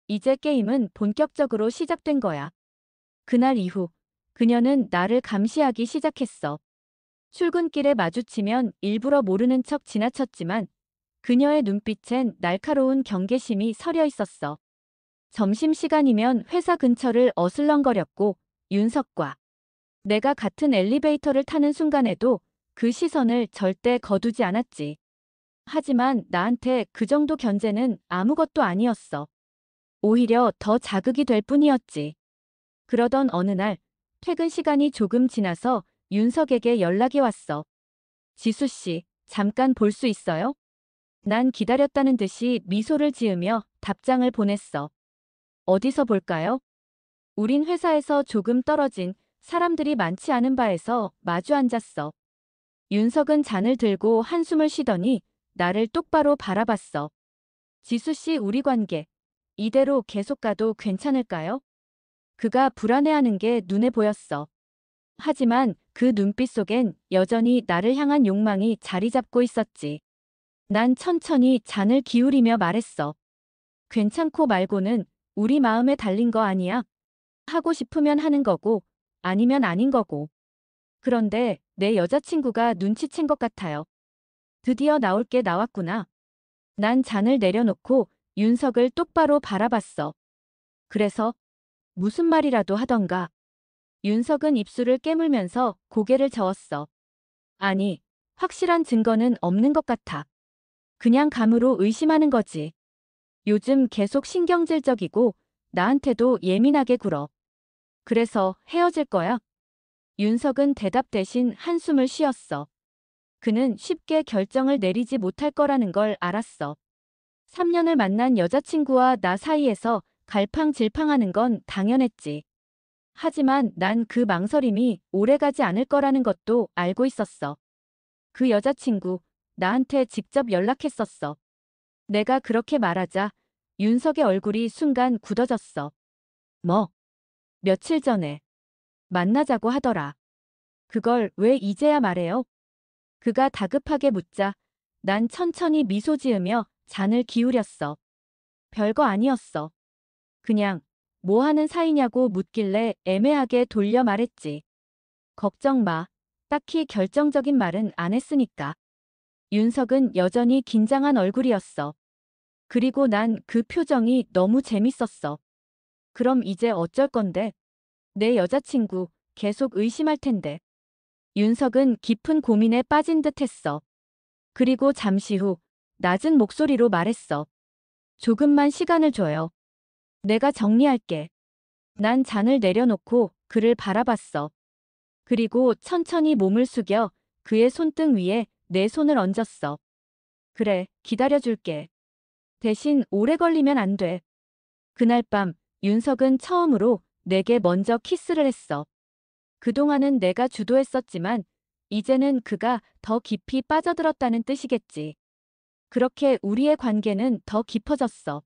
이제 게임은 본격적으로 시작된 거야. 그날 이후 그녀는 나를 감시하기 시작했어. 출근길에 마주치면 일부러 모르는 척 지나쳤지만 그녀의 눈빛엔 날카로운 경계심이 서려 있었어. 점심시간이면 회사 근처를 어슬렁거렸고 윤석과 내가 같은 엘리베이터를 타는 순간에도 그 시선을 절대 거두지 않았지. 하지만 나한테 그 정도 견제는 아무것도 아니었어. 오히려 더 자극이 될 뿐이었지. 그러던 어느 날 퇴근 시간이 조금 지나서 윤석에게 연락이 왔어. 지수 씨, 잠깐 볼 수 있어요? 난 기다렸다는 듯이 미소를 지으며 답장을 보냈어. 어디서 볼까요? 우린 회사에서 조금 떨어진 사람들이 많지 않은 바에서 마주 앉았어. 윤석은 잔을 들고 한숨을 쉬더니 나를 똑바로 바라봤어. 지수 씨, 우리 관계 이대로 계속 가도 괜찮을까요? 그가 불안해하는 게 눈에 보였어. 하지만 그 눈빛 속엔 여전히 나를 향한 욕망이 자리 잡고 있었지. 난 천천히 잔을 기울이며 말했어. 괜찮고 말고는 우리 마음에 달린 거 아니야. 하고 싶으면 하는 거고, 아니면 아닌 거고. 그런데 내 여자친구가 눈치챈 것 같아요. 드디어 나올 게 나왔구나. 난 잔을 내려놓고 윤석을 똑바로 바라봤어. 그래서 무슨 말이라도 하던가. 윤석은 입술을 깨물면서 고개를 저었어. 아니, 확실한 증거는 없는 것 같아. 그냥 감으로 의심하는 거지. 요즘 계속 신경질적이고 나한테도 예민하게 굴어. 그래서 헤어질 거야? 윤석은 대답 대신 한숨을 쉬었어. 그는 쉽게 결정을 내리지 못할 거라는 걸 알았어. 3년을 만난 여자친구와 나 사이에서 갈팡질팡하는 건 당연했지. 하지만 난 그 망설임이 오래가지 않을 거라는 것도 알고 있었어. 그 여자친구, 나한테 직접 연락했었어. 내가 그렇게 말하자 윤석의 얼굴이 순간 굳어졌어. 뭐? 며칠 전에 만나자고 하더라. 그걸 왜 이제야 말해요? 그가 다급하게 묻자 난 천천히 미소 지으며 잔을 기울였어. 별거 아니었어. 그냥 뭐 하는 사이냐고 묻길래 애매하게 돌려 말했지. 걱정 마. 딱히 결정적인 말은 안 했으니까. 윤석은 여전히 긴장한 얼굴이었어. 그리고 난 그 표정이 너무 재밌었어. 그럼 이제 어쩔 건데? 내 여자친구 계속 의심할 텐데. 윤석은 깊은 고민에 빠진 듯 했어. 그리고 잠시 후 낮은 목소리로 말했어. 조금만 시간을 줘요. 내가 정리할게. 난 잔을 내려놓고 그를 바라봤어. 그리고 천천히 몸을 숙여 그의 손등 위에 내 손을 얹었어. 그래, 기다려줄게. 대신 오래 걸리면 안 돼. 그날 밤 윤석은 처음으로 내게 먼저 키스를 했어. 그동안은 내가 주도했었지만 이제는 그가 더 깊이 빠져들었다는 뜻이겠지. 그렇게 우리의 관계는 더 깊어졌어.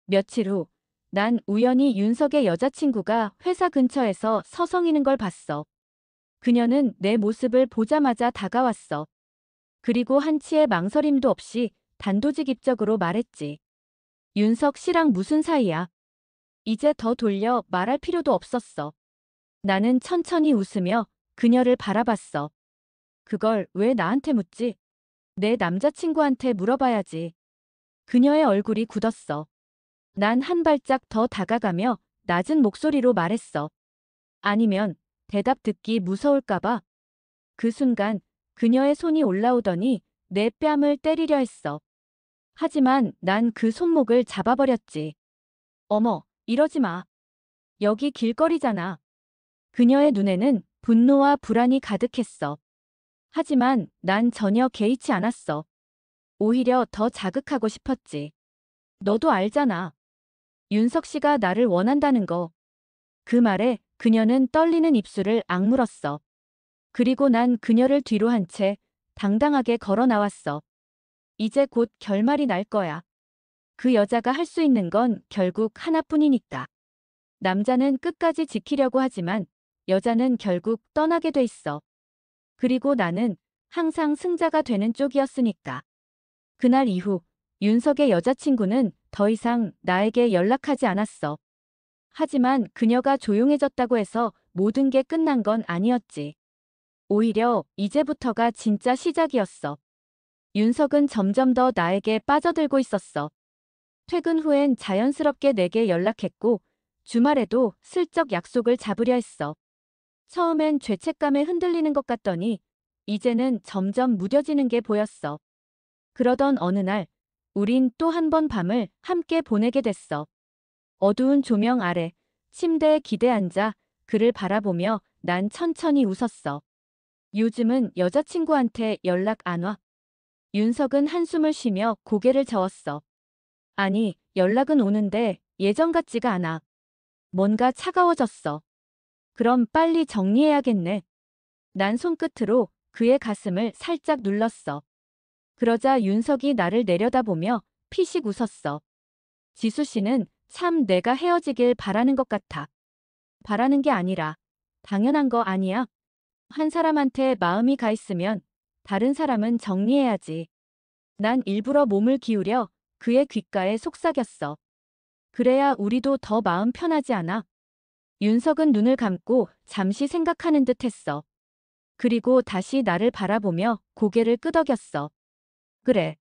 며칠 후, 난 우연히 윤석의 여자친구가 회사 근처에서 서성이는 걸 봤어. 그녀는 내 모습을 보자마자 다가왔어. 그리고 한치의 망설임도 없이 단도직입적으로 말했지. 윤석 씨랑 무슨 사이야? 이제 더 돌려 말할 필요도 없었어. 나는 천천히 웃으며 그녀를 바라봤어. 그걸 왜 나한테 묻지? 내 남자친구한테 물어봐야지. 그녀의 얼굴이 굳었어. 난 한 발짝 더 다가가며 낮은 목소리로 말했어. 아니면 대답 듣기 무서울까봐. 그 순간 그녀의 손이 올라오더니 내 뺨을 때리려 했어. 하지만 난 그 손목을 잡아버렸지. 어머, 이러지 마. 여기 길거리잖아. 그녀의 눈에는 분노와 불안이 가득했어. 하지만 난 전혀 개의치 않았어. 오히려 더 자극하고 싶었지. 너도 알잖아. 윤석 씨가 나를 원한다는 거. 그 말에 그녀는 떨리는 입술을 악물었어. 그리고 난 그녀를 뒤로 한 채 당당하게 걸어 나왔어. 이제 곧 결말이 날 거야. 그 여자가 할 수 있는 건 결국 하나뿐이니까. 남자는 끝까지 지키려고 하지만 여자는 결국 떠나게 돼 있어. 그리고 나는 항상 승자가 되는 쪽이었으니까. 그날 이후 윤석의 여자친구는 더 이상 나에게 연락하지 않았어. 하지만 그녀가 조용해졌다고 해서 모든 게 끝난 건 아니었지. 오히려 이제부터가 진짜 시작이었어. 윤석은 점점 더 나에게 빠져들고 있었어. 퇴근 후엔 자연스럽게 내게 연락했고 주말에도 슬쩍 약속을 잡으려 했어. 처음엔 죄책감에 흔들리는 것 같더니 이제는 점점 무뎌지는 게 보였어. 그러던 어느 날 우린 또 한 번 밤을 함께 보내게 됐어. 어두운 조명 아래 침대에 기대 앉아 그를 바라보며 난 천천히 웃었어. 요즘은 여자친구한테 연락 안 와? 윤석은 한숨을 쉬며 고개를 저었어. 아니, 연락은 오는데 예전 같지가 않아. 뭔가 차가워졌어. 그럼 빨리 정리해야겠네. 난 손끝으로 그의 가슴을 살짝 눌렀어. 그러자 윤석이 나를 내려다보며 피식 웃었어. 지수 씨는 참 내가 헤어지길 바라는 것 같아. 바라는 게 아니라 당연한 거 아니야? 한 사람한테 마음이 가 있으면 다른 사람은 정리해야지. 난 일부러 몸을 기울여 그의 귓가에 속삭였어. 그래야 우리도 더 마음 편하지 않아? 윤석은 눈을 감고 잠시 생각하는 듯 했어. 그리고 다시 나를 바라보며 고개를 끄덕였어. 그래.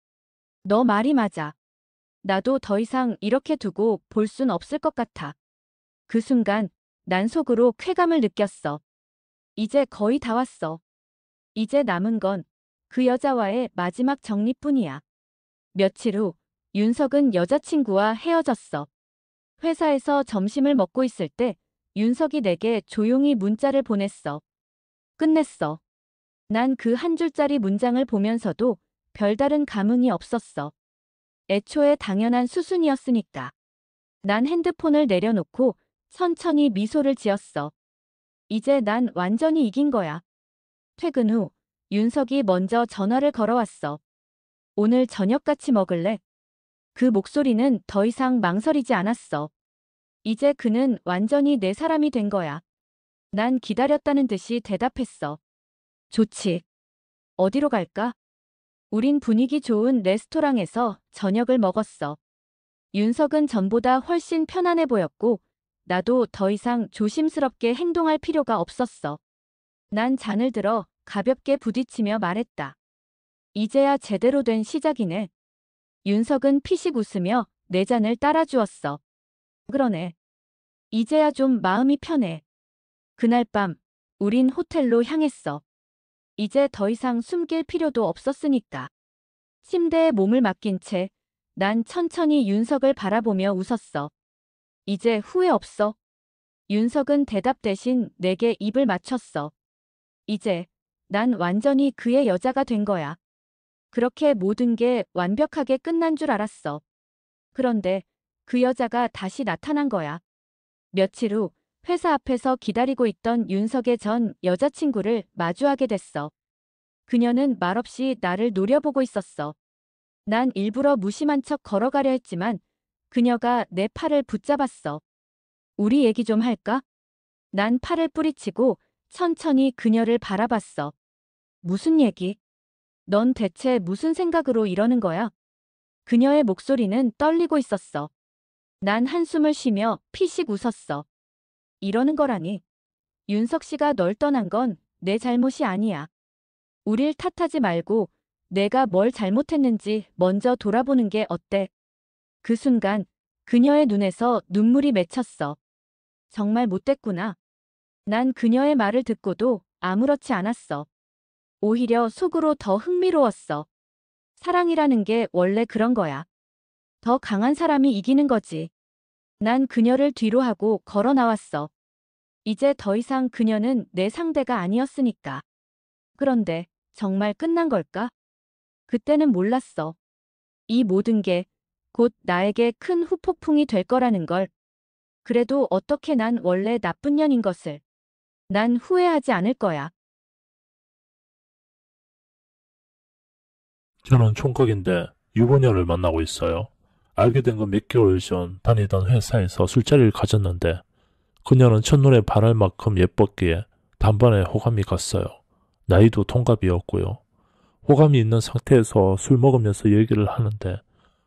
너 말이 맞아. 나도 더 이상 이렇게 두고 볼 순 없을 것 같아. 그 순간 난 속으로 쾌감을 느꼈어. 이제 거의 다 왔어. 이제 남은 건 그 여자와의 마지막 정리뿐이야. 며칠 후 윤석은 여자친구와 헤어졌어. 회사에서 점심을 먹고 있을 때 윤석이 내게 조용히 문자를 보냈어. 끝냈어. 난 그 한 줄짜리 문장을 보면서도 별다른 감흥이 없었어. 애초에 당연한 수순이었으니까. 난 핸드폰을 내려놓고 천천히 미소를 지었어. 이제 난 완전히 이긴 거야. 퇴근 후 윤석이 먼저 전화를 걸어왔어. 오늘 저녁 같이 먹을래? 그 목소리는 더 이상 망설이지 않았어. 이제 그는 완전히 내 사람이 된 거야. 난 기다렸다는 듯이 대답했어. 좋지. 어디로 갈까? 우린 분위기 좋은 레스토랑에서 저녁을 먹었어. 윤석은 전보다 훨씬 편안해 보였고, 나도 더 이상 조심스럽게 행동할 필요가 없었어. 난 잔을 들어 가볍게 부딪히며 말했다. 이제야 제대로 된 시작이네. 윤석은 피식 웃으며 내 잔을 따라주었어. 그러네. 이제야 좀 마음이 편해. 그날 밤, 우린 호텔로 향했어. 이제 더 이상 숨길 필요도 없었으니까. 침대에 몸을 맡긴 채 난 천천히 윤석을 바라보며 웃었어. 이제 후회 없어. 윤석은 대답 대신 내게 입을 맞췄어. 이제 난 완전히 그의 여자가 된 거야. 그렇게 모든 게 완벽하게 끝난 줄 알았어. 그런데 그 여자가 다시 나타난 거야. 며칠 후 회사 앞에서 기다리고 있던 윤석의 전 여자친구를 마주하게 됐어. 그녀는 말없이 나를 노려보고 있었어. 난 일부러 무심한 척 걸어가려 했지만 그녀가 내 팔을 붙잡았어. 우리 얘기 좀 할까? 난 팔을 뿌리치고 천천히 그녀를 바라봤어. 무슨 얘기? 넌 대체 무슨 생각으로 이러는 거야? 그녀의 목소리는 떨리고 있었어. 난 한숨을 쉬며 피식 웃었어. 이러는 거라니. 윤석 씨가 널 떠난 건 내 잘못이 아니야. 우릴 탓하지 말고 내가 뭘 잘못했는지 먼저 돌아보는 게 어때? 그 순간 그녀의 눈에서 눈물이 맺혔어. 정말 못됐구나. 난 그녀의 말을 듣고도 아무렇지 않았어. 오히려 속으로 더 흥미로웠어. 사랑이라는 게 원래 그런 거야. 더 강한 사람이 이기는 거지. 난 그녀를 뒤로 하고 걸어 나왔어. 이제 더 이상 그녀는 내 상대가 아니었으니까. 그런데 정말 끝난 걸까? 그때는 몰랐어. 이 모든 게 곧 나에게 큰 후폭풍이 될 거라는 걸. 그래도 어떻게 난 원래 나쁜 년인 것을. 난 후회하지 않을 거야.
저는 총각인데 유부녀를 만나고 있어요. 알게 된 건 몇 개월 전 다니던 회사에서 술자리를 가졌는데 그녀는 첫눈에 반할 만큼 예뻤기에 단번에 호감이 갔어요. 나이도 동갑이었고요. 호감이 있는 상태에서 술 먹으면서 얘기를 하는데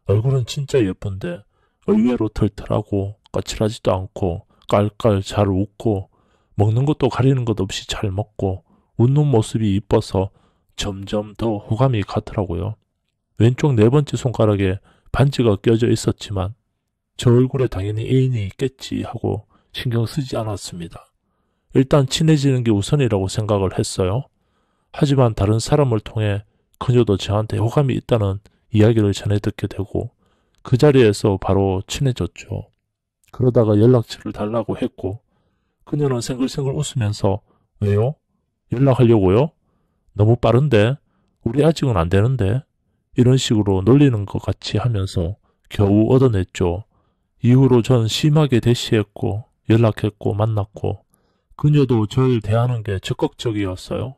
얼굴은 진짜 예쁜데 의외로 털털하고 까칠하지도 않고 깔깔 잘 웃고 먹는 것도 가리는 것 없이 잘 먹고 웃는 모습이 이뻐서 점점 더 호감이 가더라고요. 왼쪽 네 번째 손가락에 반지가 껴져 있었지만 저 얼굴에 당연히 애인이 있겠지 하고 신경 쓰지 않았습니다. 일단 친해지는 게 우선이라고 생각을 했어요. 하지만 다른 사람을 통해 그녀도 저한테 호감이 있다는 이야기를 전해 듣게 되고 그 자리에서 바로 친해졌죠. 그러다가 연락처를 달라고 했고 그녀는 생글생글 웃으면서 왜요? 연락하려고요? 너무 빠른데? 우리 아직은 안 되는데? 이런 식으로 놀리는 것 같이 하면서 겨우 얻어냈죠. 이후로 전 심하게 대시했고 연락했고 만났고 그녀도 절 대하는 게 적극적이었어요.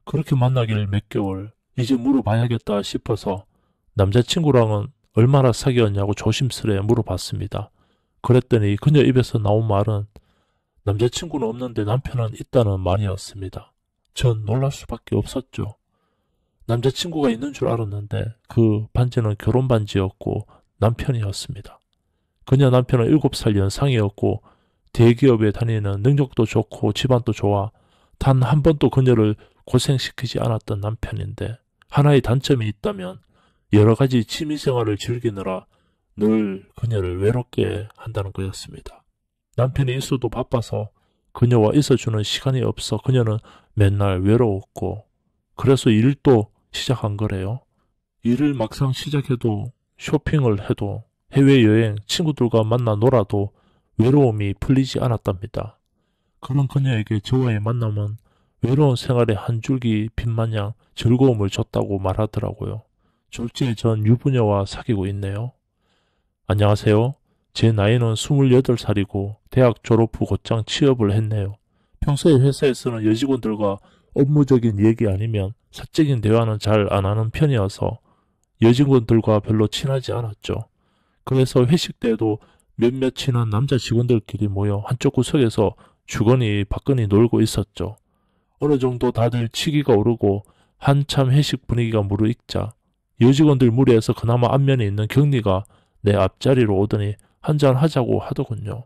그렇게 만나길 몇 개월 이제 물어봐야겠다 싶어서 남자친구랑은 얼마나 사귀었냐고 조심스레 물어봤습니다. 그랬더니 그녀 입에서 나온 말은 남자친구는 없는데 남편은 있다는 말이었습니다. 전 놀랄 수밖에 없었죠. 남자친구가 있는 줄 알았는데 그 반지는 결혼 반지였고 남편이었습니다. 그녀 남편은 7살 연상이었고 대기업에 다니는 능력도 좋고 집안도 좋아 단 한 번도 그녀를 고생시키지 않았던 남편인데 하나의 단점이 있다면 여러 가지 취미생활을 즐기느라 늘 그녀를 외롭게 한다는 거였습니다. 남편이 있어도 바빠서 그녀와 있어주는 시간이 없어 그녀는 맨날 외로웠고 그래서 일도 시작한 거래요. 일을 막상 시작해도 쇼핑을 해도 해외여행 친구들과 만나 놀아도 외로움이 풀리지 않았답니다. 그런 그녀에게 저와의 만남은 외로운 생활의 한 줄기 빛마냥 즐거움을 줬다고 말하더라고요. 졸지에 전 유부녀와 사귀고 있네요. 안녕하세요. 제 나이는 28살이고 대학 졸업 후 곧장 취업을 했네요. 평소에 회사에서는 여직원들과 업무적인 얘기 아니면 사적인 대화는 잘 안 하는 편이어서 여직원들과 별로 친하지 않았죠. 그래서 회식 때도 몇몇 친한 남자 직원들끼리 모여 한쪽 구석에서 주거니 받거니 놀고 있었죠. 어느 정도 다들 치기가 오르고 한참 회식 분위기가 무르익자 여직원들 무리에서 그나마 안면에 있는 경리가 내 앞자리로 오더니 한잔 하자고 하더군요.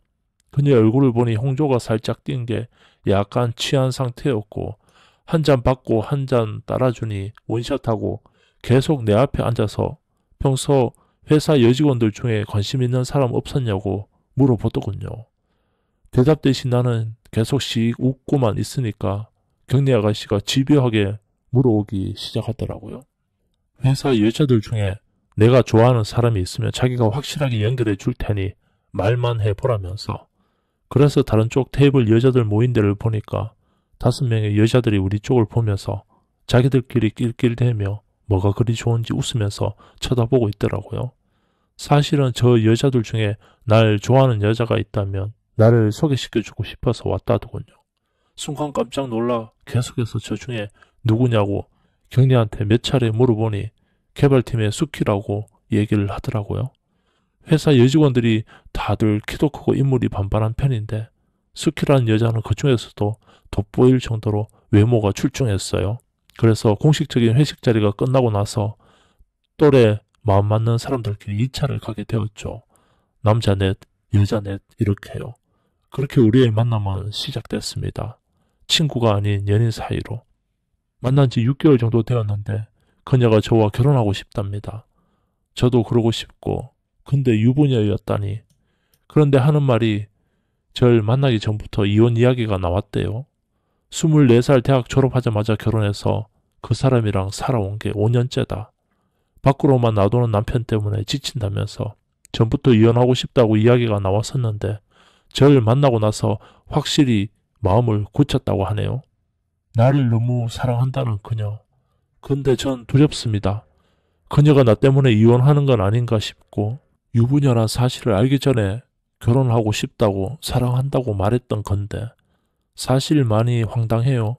그녀의 얼굴을 보니 홍조가 살짝 띈 게 약간 취한 상태였고 한 잔 받고 한 잔 따라주니 원샷하고 계속 내 앞에 앉아서 평소 회사 여직원들 중에 관심 있는 사람 없었냐고 물어보더군요. 대답 대신 나는 계속 씩 웃고만 있으니까 경리 아가씨가 집요하게 물어오기 시작하더라고요. 회사 여자들 중에 내가 좋아하는 사람이 있으면 자기가 확실하게 연결해 줄 테니 말만 해보라면서. 그래서 다른 쪽 테이블 여자들 모인 데를 보니까 5명의 여자들이 우리 쪽을 보면서 자기들끼리 낄낄대며 뭐가 그리 좋은지 웃으면서 쳐다보고 있더라고요. 사실은 저 여자들 중에 날 좋아하는 여자가 있다면 나를 소개시켜주고 싶어서 왔다더군요. 순간 깜짝 놀라 계속해서 저 중에 누구냐고 경리한테 몇 차례 물어보니 개발팀의 수키라고 얘기를 하더라고요. 회사 여직원들이 다들 키도 크고 인물이 반반한 편인데 수키라는 여자는 그 중에서도 돋보일 정도로 외모가 출중했어요. 그래서 공식적인 회식 자리가 끝나고 나서 또래 마음 맞는 사람들끼리 2차를 가게 되었죠. 남자 넷, 여자 넷 이렇게요. 그렇게 우리의 만남은 시작됐습니다. 친구가 아닌 연인 사이로. 만난 지 6개월 정도 되었는데 그녀가 저와 결혼하고 싶답니다. 저도 그러고 싶고 근데 유부녀였다니. 그런데 하는 말이 절 만나기 전부터 이혼 이야기가 나왔대요. 24살 대학 졸업하자마자 결혼해서 그 사람이랑 살아온 게 5년째다. 밖으로만 놔두는 남편 때문에 지친다면서 전부터 이혼하고 싶다고 이야기가 나왔었는데 절 만나고 나서 확실히 마음을 굳혔다고 하네요. 나를 너무 사랑한다는 그녀. 근데 전 두렵습니다. 그녀가 나 때문에 이혼하는 건 아닌가 싶고 유부녀란 사실을 알기 전에 결혼하고 싶다고 사랑한다고 말했던 건데 사실 많이 황당해요.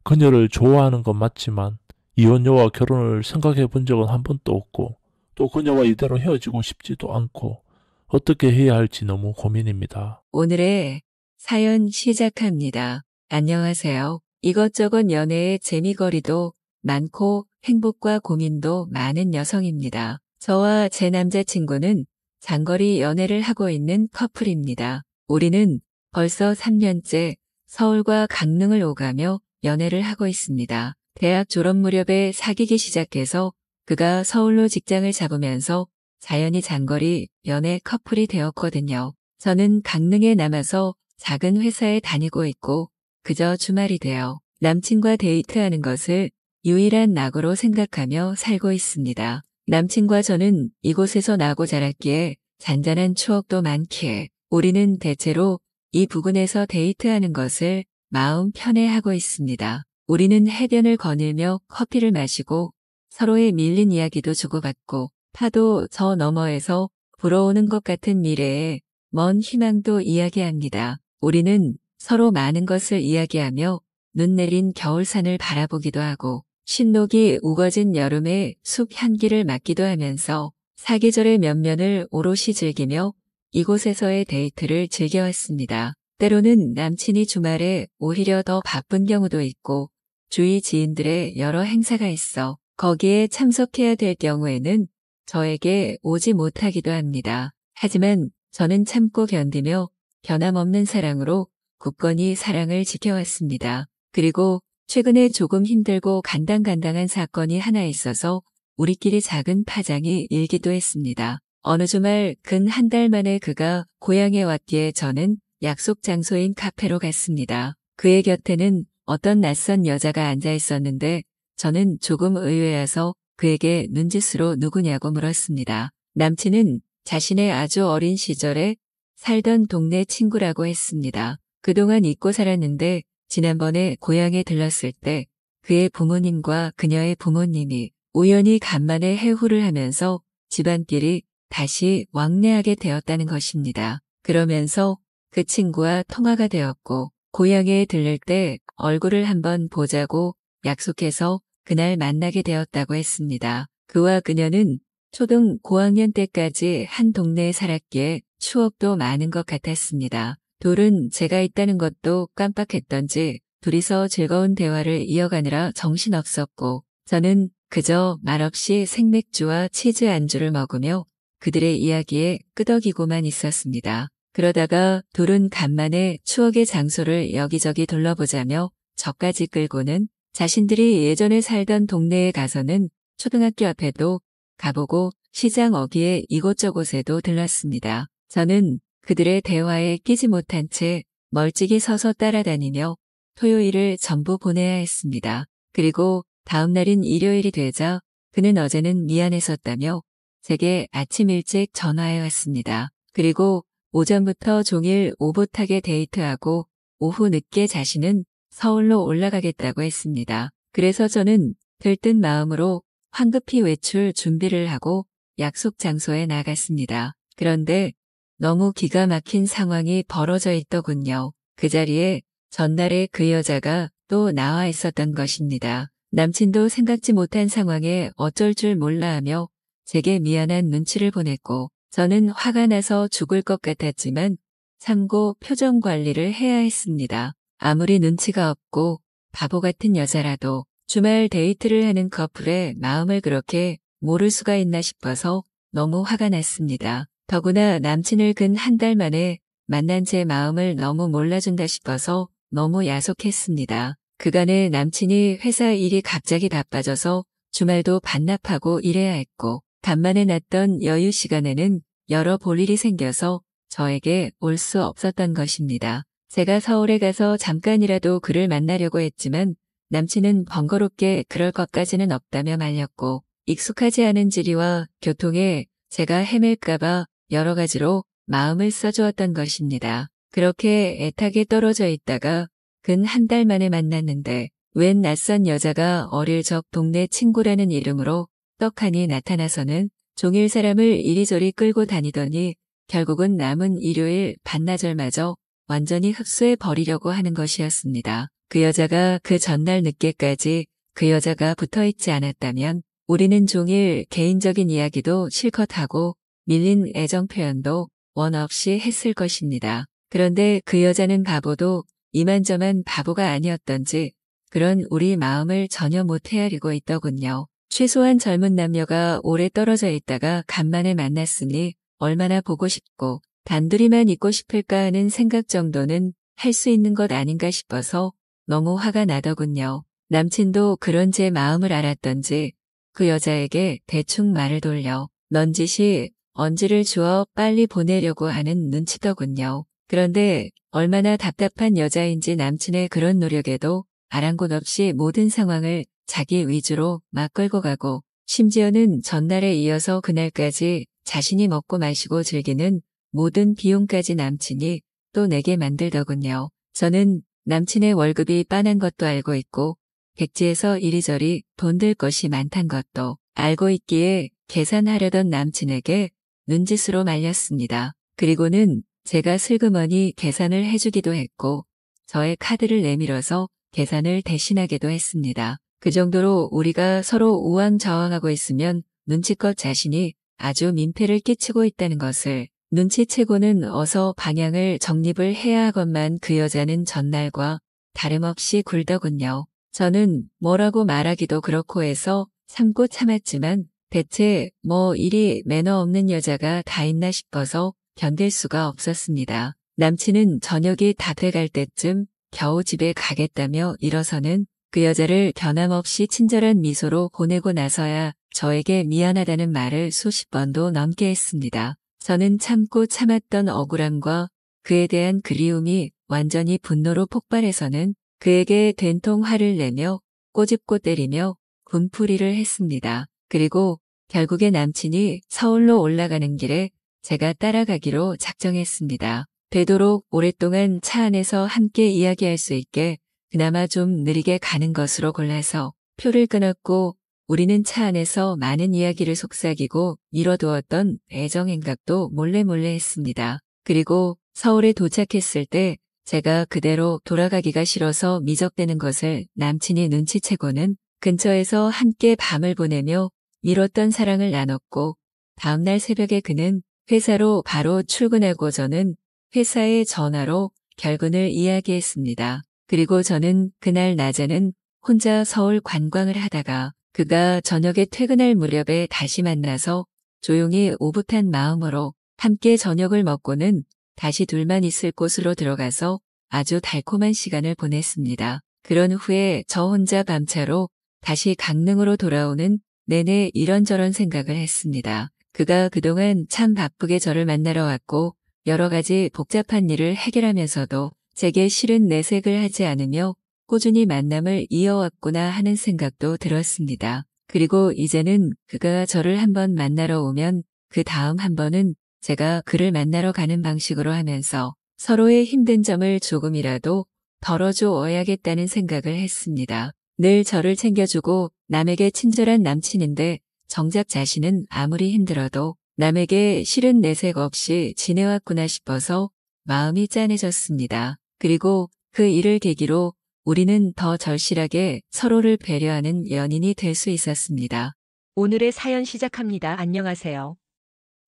그녀를 좋아하는 건 맞지만 이혼녀와 결혼을 생각해 본 적은 한 번도 없고 또 그녀와 이대로 헤어지고 싶지도 않고 어떻게 해야 할지 너무 고민입니다.
오늘의 사연 시작합니다. 안녕하세요. 이것저것 연애의 재미거리도 많고 행복과 고민도 많은 여성입니다. 저와 제 남자친구는 장거리 연애를 하고 있는 커플입니다. 우리는 벌써 3년째 서울과 강릉을 오가며 연애를 하고 있습니다. 대학 졸업 무렵에 사귀기 시작해서 그가 서울로 직장을 잡으면서 자연히 장거리 연애 커플이 되었거든요. 저는 강릉에 남아서 작은 회사에 다니고 있고 그저 주말이 되어 남친과 데이트하는 것을 유일한 낙으로 생각하며 살고 있습니다. 남친과 저는 이곳에서 나고 자랐기에 잔잔한 추억도 많기에 우리는 대체로 이 부근에서 데이트하는 것을 마음 편해하고 있습니다. 우리는 해변을 거닐며 커피를 마시고 서로의 밀린 이야기도 주고받고 파도 저 너머에서 불어오는 것 같은 미래에 먼 희망도 이야기합니다. 우리는 서로 많은 것을 이야기하며 눈 내린 겨울산을 바라보기도 하고 신록이 우거진 여름의 숲 향기를 맡기도 하면서 사계절의 면면을 오롯이 즐기며 이곳에서의 데이트를 즐겨왔습니다. 때로는 남친이 주말에 오히려 더 바쁜 경우도 있고 주위 지인들의 여러 행사가 있어 거기에 참석해야 될 경우에는 저에게 오지 못하기도 합니다. 하지만 저는 참고 견디며 변함없는 사랑으로 굳건히 사랑을 지켜왔습니다. 그리고 최근에 조금 힘들고 간당간당한 사건이 하나 있어서 우리끼리 작은 파장이 일기도 했습니다. 어느 주말 근 한 달 만에 그가 고향에 왔기에 저는 약속 장소인 카페로 갔습니다. 그의 곁에는 어떤 낯선 여자가 앉아 있었는데 저는 조금 의외여서 그에게 눈짓으로 누구냐고 물었습니다. 남친은 자신의 아주 어린 시절에 살던 동네 친구라고 했습니다. 그동안 잊고 살았는데 지난번에 고향에 들렀을 때 그의 부모님과 그녀의 부모님이 우연히 간만에 해후를 하면서 집안끼리 다시 왕래하게 되었다는 것입니다. 그러면서 그 친구와 통화가 되었고 고향에 들를 때 얼굴을 한번 보자고 약속해서 그날 만나게 되었다고 했습니다. 그와 그녀는 초등 고학년 때까지 한 동네에 살았기에 추억도 많은 것 같았습니다. 둘은 제가 있다는 것도 깜빡했던지 둘이서 즐거운 대화를 이어가느라 정신없었고 저는 그저 말없이 생맥주와 치즈 안주를 먹으며 그들의 이야기에 끄덕이고만 있었습니다. 그러다가 둘은 간만에 추억의 장소를 여기저기 둘러보자며 저까지 끌고는 자신들이 예전에 살던 동네에 가서는 초등학교 앞에도 가보고 시장 어귀에 이곳저곳에도 들렀습니다. 저는 그들의 대화에 끼지 못한 채 멀찍이 서서 따라다니며 토요일을 전부 보내야 했습니다. 그리고 다음 날인 일요일이 되자 그는 어제는 미안했었다며 제게 아침 일찍 전화해 왔습니다. 그리고 오전부터 종일 오붓하게 데이트하고 오후 늦게 자신은 서울로 올라가겠다고 했습니다. 그래서 저는 들뜬 마음으로 황급히 외출 준비를 하고 약속 장소에 나갔습니다. 그런데 너무 기가 막힌 상황이 벌어져 있더군요. 그 자리에 전날에 그 여자가 또 나와 있었던 것입니다. 남친도 생각지 못한 상황에 어쩔 줄 몰라 하며 제게 미안한 눈치를 보냈고 저는 화가 나서 죽을 것 같았지만 참고 표정 관리를 해야 했습니다. 아무리 눈치가 없고 바보 같은 여자라도 주말 데이트를 하는 커플의 마음을 그렇게 모를 수가 있나 싶어서 너무 화가 났습니다. 더구나 남친을 근 한 달 만에 만난 제 마음을 너무 몰라준다 싶어서 너무 야속했습니다. 그간에 남친이 회사 일이 갑자기 바빠져서 주말도 반납하고 일해야 했고 간만에 났던 여유 시간에는 여러 볼 일이 생겨서 저에게 올 수 없었던 것입니다. 제가 서울에 가서 잠깐이라도 그를 만나려고 했지만 남친은 번거롭게 그럴 것까지는 없다며 말렸고 익숙하지 않은 지리와 교통에 제가 헤맬까봐 여러 가지로 마음을 써주었던 것입니다. 그렇게 애타게 떨어져 있다가 근 한 달 만에 만났는데 웬 낯선 여자가 어릴 적 동네 친구라는 이름으로 떡하니 나타나서는 종일 사람을 이리저리 끌고 다니더니 결국은 남은 일요일 반나절마저 완전히 흡수해 버리려고 하는 것이었습니다. 그 여자가 그 전날 늦게까지 그 여자가 붙어있지 않았다면 우리는 종일 개인적인 이야기도 실컷 하고 밀린 애정 표현도 원 없이 했을 것입니다. 그런데 그 여자는 바보도 이만저만 바보가 아니었던지 그런 우리 마음을 전혀 못 헤아리고 있더군요. 최소한 젊은 남녀가 오래 떨어져 있다가 간만에 만났으니 얼마나 보고 싶고 단둘이만 있고 싶을까 하는 생각 정도는 할 수 있는 것 아닌가 싶어서 너무 화가 나더군요. 남친도 그런 제 마음을 알았던지 그 여자에게 대충 말을 돌려 넌지시 언지를 주어 빨리 보내려고 하는 눈치더군요. 그런데 얼마나 답답한 여자인지 남친의 그런 노력에도 아랑곳 없이 모든 상황을 자기 위주로 막 끌고 가고 심지어는 전날에 이어서 그날까지 자신이 먹고 마시고 즐기는 모든 비용까지 남친이 또 내게 만들더군요. 저는 남친의 월급이 빠난 것도 알고 있고 백지에서 이리저리 돈 들 것이 많단 것도 알고 있기에 계산하려던 남친에게 눈짓으로 말렸습니다. 그리고는 제가 슬그머니 계산을 해주기도 했고 저의 카드를 내밀어서 계산을 대신하기도 했습니다. 그 정도로 우리가 서로 우왕좌왕하고 있으면 눈치껏 자신이 아주 민폐를 끼치고 있다는 것을 눈치채고는 어서 방향을 정립을 해야 하건만 그 여자는 전날과 다름없이 굴더군요. 저는 뭐라고 말하기도 그렇고 해서 참고 참았지만 대체 뭐 이리 매너 없는 여자가 다 있나 싶어서 견딜 수가 없었습니다. 남친은 저녁이 다 돼갈 때쯤 겨우 집에 가겠다며 일어서는 그 여자를 변함없이 친절한 미소로 보내고 나서야 저에게 미안하다는 말을 수십 번도 넘게 했습니다. 저는 참고 참았던 억울함과 그에 대한 그리움이 완전히 분노로 폭발해서는 그에게 된통 화를 내며 꼬집고 때리며 군풀이를 했습니다. 그리고 결국에 남친이 서울로 올라가는 길에 제가 따라가기로 작정했습니다. 되도록 오랫동안 차 안에서 함께 이야기할 수 있게 그나마 좀 느리게 가는 것으로 골라서 표를 끊었고 우리는 차 안에서 많은 이야기를 속삭이고 미뤄두었던 애정행각도 몰래 했습니다. 그리고 서울에 도착했을 때 제가 그대로 돌아가기가 싫어서 미적대는 것을 남친이 눈치채고는 근처에서 함께 밤을 보내며 미뤘던 사랑을 나눴고 다음날 새벽에 그는 회사로 바로 출근하고 저는 회사에 전화로 결근을 이야기했습니다. 그리고 저는 그날 낮에는 혼자 서울 관광을 하다가 그가 저녁에 퇴근할 무렵에 다시 만나서 조용히 오붓한 마음으로 함께 저녁을 먹고는 다시 둘만 있을 곳으로 들어가서 아주 달콤한 시간을 보냈습니다. 그런 후에 저 혼자 밤차로 다시 강릉으로 돌아오는 내내 이런저런 생각을 했습니다. 그가 그동안 참 바쁘게 저를 만나러 왔고 여러 가지 복잡한 일을 해결하면서도 제게 싫은 내색을 하지 않으며 꾸준히 만남을 이어왔구나 하는 생각도 들었습니다. 그리고 이제는 그가 저를 한번 만나러 오면 그 다음 한 번은 제가 그를 만나러 가는 방식으로 하면서 서로의 힘든 점을 조금이라도 덜어줘야겠다는 생각을 했습니다. 늘 저를 챙겨주고 남에게 친절한 남친인데 정작 자신은 아무리 힘들어도 남에게 싫은 내색 없이 지내왔구나 싶어서 마음이 짠해졌습니다. 그리고 그 일을 계기로 우리는 더 절실하게 서로를 배려하는 연인이 될 수 있었습니다.
오늘의 사연 시작합니다. 안녕하세요.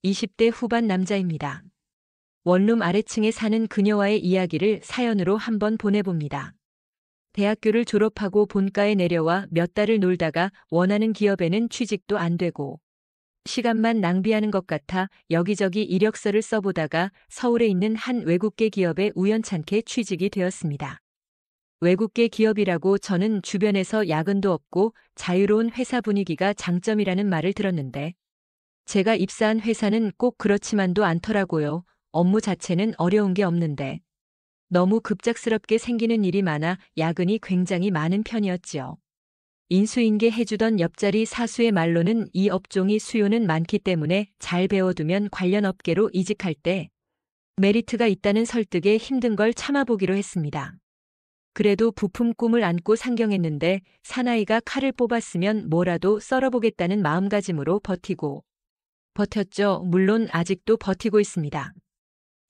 20대 후반 남자입니다. 원룸 아래층에 사는 그녀와의 이야기를 사연으로 한번 보내봅니다. 대학교를 졸업하고 본가에 내려와 몇 달을 놀다가 원하는 기업에는 취직도 안 되고 시간만 낭비하는 것 같아 여기저기 이력서를 써보다가 서울에 있는 한 외국계 기업에 우연찮게 취직이 되었습니다. 외국계 기업이라고 저는 주변에서 야근도 없고 자유로운 회사 분위기가 장점이라는 말을 들었는데 제가 입사한 회사는 꼭 그렇지만도 않더라고요. 업무 자체는 어려운 게 없는데 너무 급작스럽게 생기는 일이 많아 야근이 굉장히 많은 편이었지요. 인수인계 해주던 옆자리 사수의 말로는 이 업종이 수요는 많기 때문에 잘 배워두면 관련 업계로 이직할 때 메리트가 있다는 설득에 힘든 걸 참아보기로 했습니다. 그래도 부품 꿈을 안고 상경했는데 사나이가 칼을 뽑았으면 뭐라도 썰어보겠다는 마음가짐으로 버텼죠. 물론 아직도 버티고 있습니다.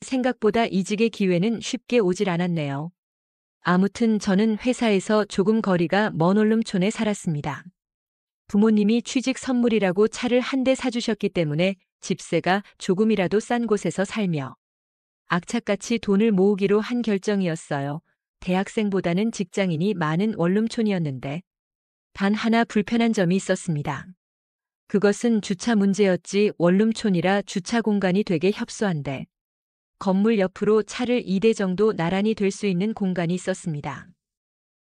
생각보다 이직의 기회는 쉽게 오질 않았네요. 아무튼 저는 회사에서 조금 거리가 먼 원룸촌에 살았습니다. 부모님이 취직 선물이라고 차를 한 대 사주셨기 때문에 집세가 조금이라도 싼 곳에서 살며 악착같이 돈을 모으기로 한 결정이었어요. 대학생보다는 직장인이 많은 원룸촌이었는데 단 하나 불편한 점이 있었습니다. 그것은 주차 문제였지. 원룸촌이라 주차 공간이 되게 협소한데 건물 옆으로 차를 2대 정도 나란히 될 수 있는 공간이 있었습니다.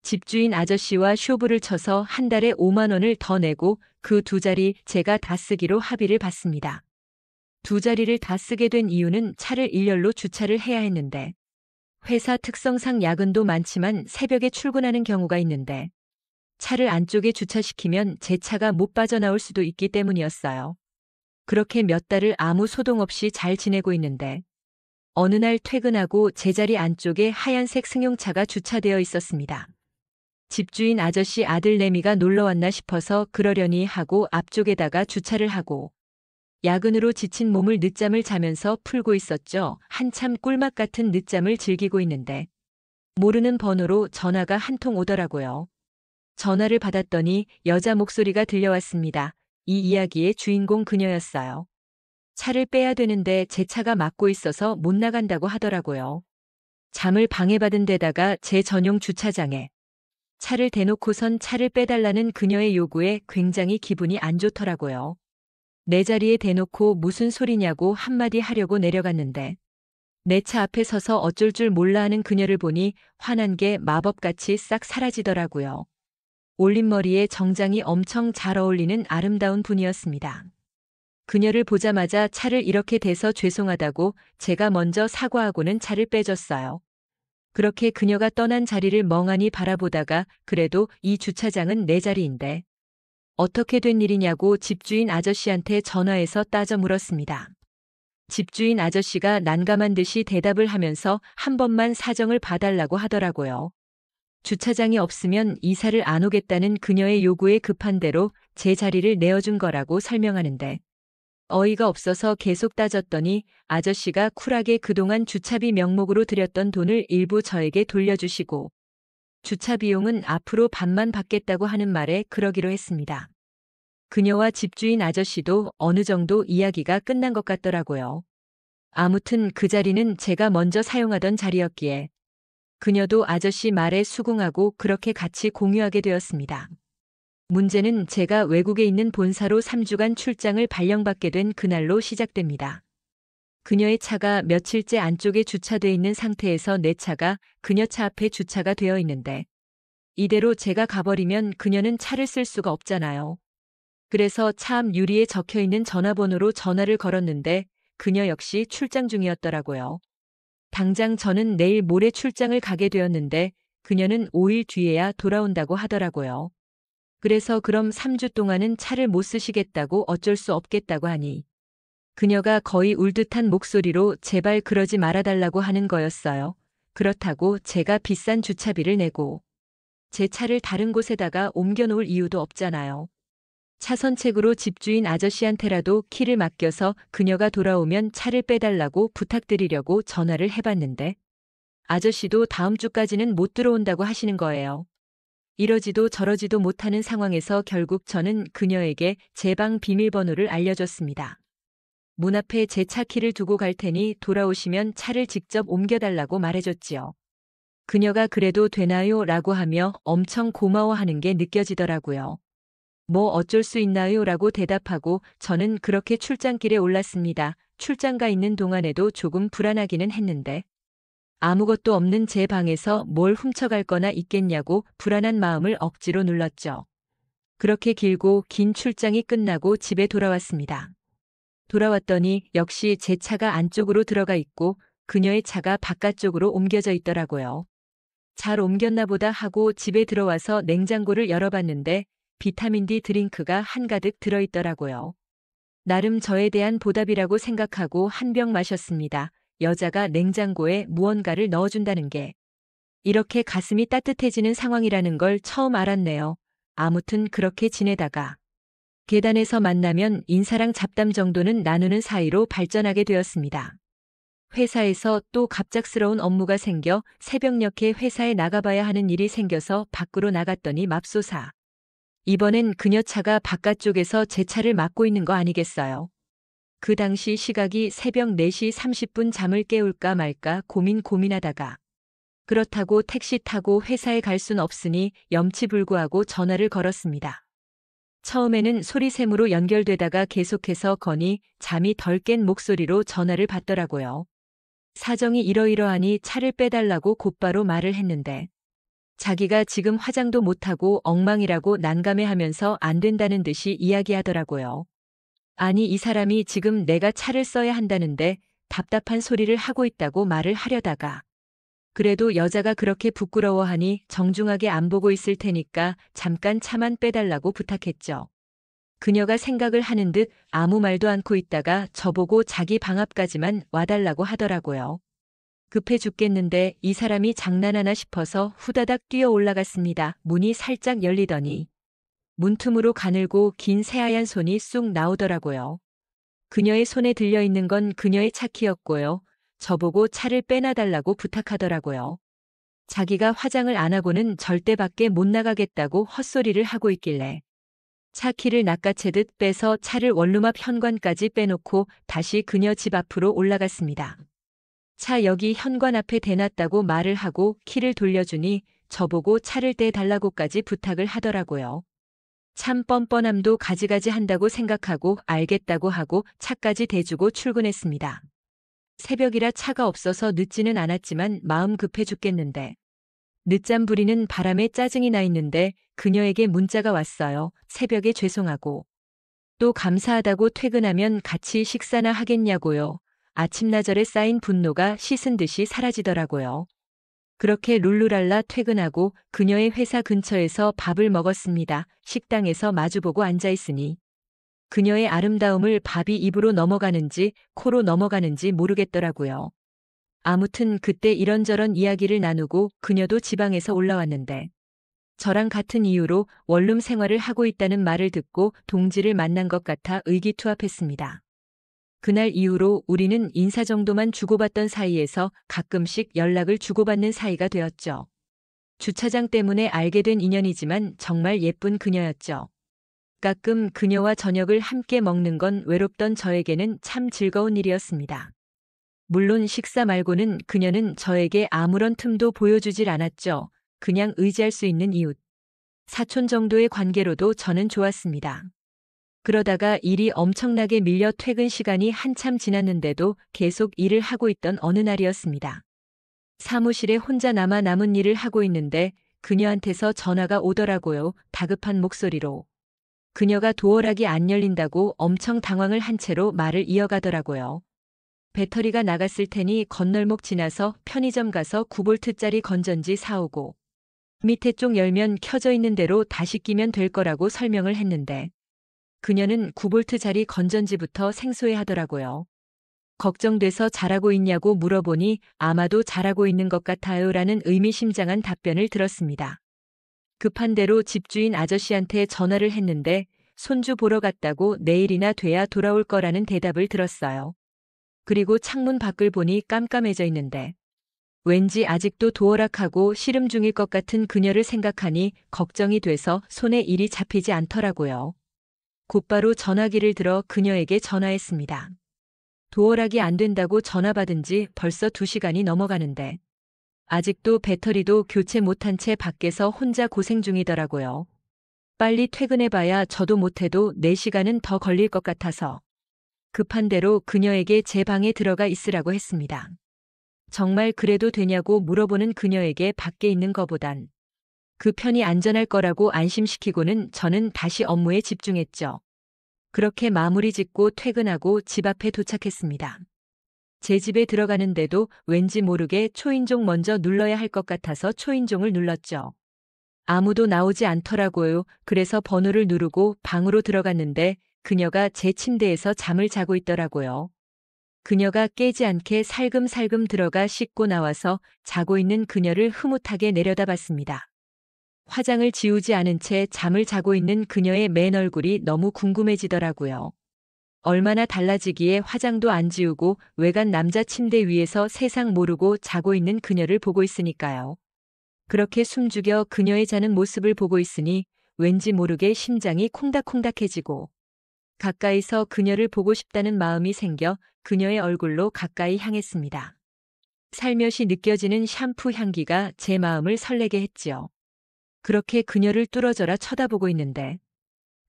집주인 아저씨와 쇼부를 쳐서 한 달에 5만 원을 더 내고 그 두 자리 제가 다 쓰기로 합의를 봤습니다. 두 자리를 다 쓰게 된 이유는 차를 일렬로 주차를 해야 했는데 회사 특성상 야근도 많지만 새벽에 출근하는 경우가 있는데 차를 안쪽에 주차시키면 제 차가 못 빠져나올 수도 있기 때문이었어요. 그렇게 몇 달을 아무 소동 없이 잘 지내고 있는데 어느 날 퇴근하고 제 자리 안쪽에 하얀색 승용차가 주차되어 있었습니다. 집주인 아저씨 아들 내미가 놀러 왔나 싶어서 그러려니 하고 앞쪽에다가 주차를 하고 야근으로 지친 몸을 늦잠을 자면서 풀고 있었죠. 한참 꿀맛 같은 늦잠을 즐기고 있는데 모르는 번호로 전화가 한 통 오더라고요. 전화를 받았더니 여자 목소리가 들려왔습니다. 이 이야기의 주인공 그녀였어요. 차를 빼야 되는데 제 차가 막고 있어서 못 나간다고 하더라고요. 잠을 방해받은 데다가 제 전용 주차장에 차를 대놓고선 차를 빼달라는 그녀의 요구에 굉장히 기분이 안 좋더라고요. 내 자리에 대놓고 무슨 소리냐고 한마디 하려고 내려갔는데 내 차 앞에 서서 어쩔 줄 몰라 하는 그녀를 보니 화난 게 마법같이 싹 사라지더라고요. 올림머리에 정장이 엄청 잘 어울리는 아름다운 분이었습니다. 그녀를 보자마자 차를 이렇게 대서 죄송하다고 제가 먼저 사과하고는 차를 빼줬어요. 그렇게 그녀가 떠난 자리를 멍하니 바라보다가 그래도 이 주차장은 내 자리인데 어떻게 된 일이냐고 집주인 아저씨한테 전화해서 따져 물었습니다. 집주인 아저씨가 난감한 듯이 대답을 하면서 한 번만 사정을 봐달라고 하더라고요. 주차장이 없으면 이사를 안 오겠다는 그녀의 요구에 급한 대로 제 자리를 내어준 거라고 설명하는데 어이가 없어서 계속 따졌더니 아저씨가 쿨하게 그동안 주차비 명목으로 들였던 돈을 일부 저에게 돌려주시고 주차 비용은 앞으로 반만 받겠다고 하는 말에 그러기로 했습니다. 그녀와 집주인 아저씨도 어느 정도 이야기가 끝난 것 같더라고요. 아무튼 그 자리는 제가 먼저 사용하던 자리였기에 그녀도 아저씨 말에 수긍하고 그렇게 같이 공유하게 되었습니다. 문제는 제가 외국에 있는 본사로 3주간 출장을 발령받게 된 그날로 시작됩니다. 그녀의 차가 며칠째 안쪽에 주차돼 있는 상태에서 내 차가 그녀 차 앞에 주차가 되어 있는데 이대로 제가 가버리면 그녀는 차를 쓸 수가 없잖아요. 그래서 차 앞 유리에 적혀있는 전화번호로 전화를 걸었는데 그녀 역시 출장 중이었더라고요. 당장 저는 내일 모레 출장을 가게 되었는데 그녀는 5일 뒤에야 돌아온다고 하더라고요. 그래서 그럼 3주 동안은 차를 못 쓰시겠다고 어쩔 수 없겠다고 하니 그녀가 거의 울 듯한 목소리로 제발 그러지 말아달라고 하는 거였어요. 그렇다고 제가 비싼 주차비를 내고 제 차를 다른 곳에다가 옮겨 놓을 이유도 없잖아요. 차선책으로 집주인 아저씨한테라도 키를 맡겨서 그녀가 돌아오면 차를 빼달라고 부탁드리려고 전화를 해봤는데 아저씨도 다음 주까지는 못 들어온다고 하시는 거예요. 이러지도 저러지도 못하는 상황에서 결국 저는 그녀에게 제 방 비밀번호를 알려줬습니다. 문 앞에 제 차 키를 두고 갈 테니 돌아오시면 차를 직접 옮겨달라고 말해줬지요. 그녀가 그래도 되나요? 라고 하며 엄청 고마워하는 게 느껴지더라고요. 뭐 어쩔 수 있나요? 라고 대답하고 저는 그렇게 출장길에 올랐습니다. 출장 가 있는 동안에도 조금 불안하기는 했는데 아무것도 없는 제 방에서 뭘 훔쳐갈 거나 있겠냐고 불안한 마음을 억지로 눌렀죠. 그렇게 길고 긴 출장이 끝나고 집에 돌아왔습니다. 돌아왔더니 역시 제 차가 안쪽으로 들어가 있고 그녀의 차가 바깥쪽으로 옮겨져 있더라고요. 잘 옮겼나 보다 하고 집에 들어와서 냉장고를 열어봤는데 비타민 D 드링크가 한가득 들어있더라고요. 나름 저에 대한 보답이라고 생각하고 한 병 마셨습니다. 여자가 냉장고에 무언가를 넣어준다는 게 이렇게 가슴이 따뜻해지는 상황이라는 걸 처음 알았네요. 아무튼 그렇게 지내다가 계단에서 만나면 인사랑 잡담 정도는 나누는 사이로 발전하게 되었습니다. 회사에서 또 갑작스러운 업무가 생겨 새벽녘에 회사에 나가봐야 하는 일이 생겨서 밖으로 나갔더니 맙소사. 이번엔 그녀 차가 바깥쪽에서 제 차를 막고 있는 거 아니겠어요? 그 당시 시각이 새벽 4시 30분 잠을 깨울까 말까 고민하다가 그렇다고 택시 타고 회사에 갈 순 없으니 염치불구하고 전화를 걸었습니다. 처음에는 소리샘으로 연결되다가 계속해서 거니 잠이 덜 깬 목소리로 전화를 받더라고요. 사정이 이러이러하니 차를 빼달라고 곧바로 말을 했는데 자기가 지금 화장도 못하고 엉망이라고 난감해하면서 안 된다는 듯이 이야기하더라고요. 아니 이 사람이 지금 내가 차를 써야 한다는데 답답한 소리를 하고 있다고 말을 하려다가 그래도 여자가 그렇게 부끄러워하니 정중하게 안 보고 있을 테니까 잠깐 차만 빼달라고 부탁했죠. 그녀가 생각을 하는 듯 아무 말도 않고 있다가 저보고 자기 방 앞까지만 와달라고 하더라고요. 급해 죽겠는데 이 사람이 장난하나 싶어서 후다닥 뛰어 올라갔습니다. 문이 살짝 열리더니 문틈으로 가늘고 긴 새하얀 손이 쑥 나오더라고요. 그녀의 손에 들려있는 건 그녀의 차키였고요. 저보고 차를 빼놔달라고 부탁하더라고요. 자기가 화장을 안 하고는 절대 밖에 못 나가겠다고 헛소리를 하고 있길래 차키를 낚아채듯 빼서 차를 원룸 앞 현관까지 빼놓고 다시 그녀 집 앞으로 올라갔습니다. 차 여기 현관 앞에 대놨다고 말을 하고 키를 돌려주니 저보고 차를 떼달라고까지 부탁을 하더라고요. 참 뻔뻔함도 가지가지 한다고 생각하고 알겠다고 하고 차까지 대주고 출근했습니다. 새벽이라 차가 없어서 늦지는 않았지만 마음 급해 죽겠는데 늦잠 부리는 바람에 짜증이 나 있는데 그녀에게 문자가 왔어요. 새벽에 죄송하고 또 감사하다고 퇴근하면 같이 식사나 하겠냐고요. 아침나절에 쌓인 분노가 씻은 듯이 사라지더라고요. 그렇게 룰루랄라 퇴근하고 그녀의 회사 근처에서 밥을 먹었습니다. 식당에서 마주보고 앉아있으니 그녀의 아름다움을 밥이 입으로 넘어가는지 코로 넘어가는지 모르겠더라고요. 아무튼 그때 이런저런 이야기를 나누고 그녀도 지방에서 올라왔는데 저랑 같은 이유로 원룸 생활을 하고 있다는 말을 듣고 동지를 만난 것 같아 의기투합했습니다. 그날 이후로 우리는 인사 정도만 주고받던 사이에서 가끔씩 연락을 주고받는 사이가 되었죠. 주차장 때문에 알게 된 인연이지만 정말 예쁜 그녀였죠. 가끔 그녀와 저녁을 함께 먹는 건 외롭던 저에게는 참 즐거운 일이었습니다. 물론 식사 말고는 그녀는 저에게 아무런 틈도 보여주질 않았죠. 그냥 의지할 수 있는 이웃, 사촌 정도의 관계로도 저는 좋았습니다. 그러다가 일이 엄청나게 밀려 퇴근 시간이 한참 지났는데도 계속 일을 하고 있던 어느 날이었습니다. 사무실에 혼자 남은 일을 하고 있는데 그녀한테서 전화가 오더라고요. 다급한 목소리로. 그녀가 도어락이 안 열린다고 엄청 당황을 한 채로 말을 이어가더라고요. 배터리가 나갔을 테니 건널목 지나서 편의점 가서 9V짜리 건전지 사오고 밑에 쪽 열면 켜져 있는 대로 다시 끼면 될 거라고 설명을 했는데 그녀는 9V짜리 건전지부터 생소해 하더라고요. 걱정돼서 잘하고 있냐고 물어보니 아마도 잘하고 있는 것 같아요 라는 의미심장한 답변을 들었습니다. 급한 대로 집주인 아저씨한테 전화를 했는데 손주 보러 갔다고 내일이나 돼야 돌아올 거라는 대답을 들었어요. 그리고 창문 밖을 보니 깜깜해져 있는데 왠지 아직도 도어락하고 씨름 중일 것 같은 그녀를 생각하니 걱정이 돼서 손에 일이 잡히지 않더라고요. 곧바로 전화기를 들어 그녀에게 전화했습니다. 도어락이 안 된다고 전화 받은 지 벌써 2시간이 넘어가는데 아직도 배터리도 교체 못한 채 밖에서 혼자 고생 중이더라고요. 빨리 퇴근해봐야 저도 못해도 4시간은 더 걸릴 것 같아서 급한 대로 그녀에게 제 방에 들어가 있으라고 했습니다. 정말 그래도 되냐고 물어보는 그녀에게 밖에 있는 거보단 그 편이 안전할 거라고 안심시키고는 저는 다시 업무에 집중했죠. 그렇게 마무리 짓고 퇴근하고 집 앞에 도착했습니다. 제 집에 들어가는데도 왠지 모르게 초인종 먼저 눌러야 할 것 같아서 초인종을 눌렀죠. 아무도 나오지 않더라고요. 그래서 번호를 누르고 방으로 들어갔는데 그녀가 제 침대에서 잠을 자고 있더라고요. 그녀가 깨지 않게 살금살금 들어가 씻고 나와서 자고 있는 그녀를 흐뭇하게 내려다봤습니다. 화장을 지우지 않은 채 잠을 자고 있는 그녀의 맨 얼굴이 너무 궁금해지더라고요. 얼마나 달라지기에 화장도 안 지우고 외간 남자 침대 위에서 세상 모르고 자고 있는 그녀를 보고 있으니까요. 그렇게 숨죽여 그녀의 자는 모습을 보고 있으니 왠지 모르게 심장이 콩닥콩닥해지고 가까이서 그녀를 보고 싶다는 마음이 생겨 그녀의 얼굴로 가까이 향했습니다. 살며시 느껴지는 샴푸 향기가 제 마음을 설레게 했지요. 그렇게 그녀를 뚫어져라 쳐다보고 있는데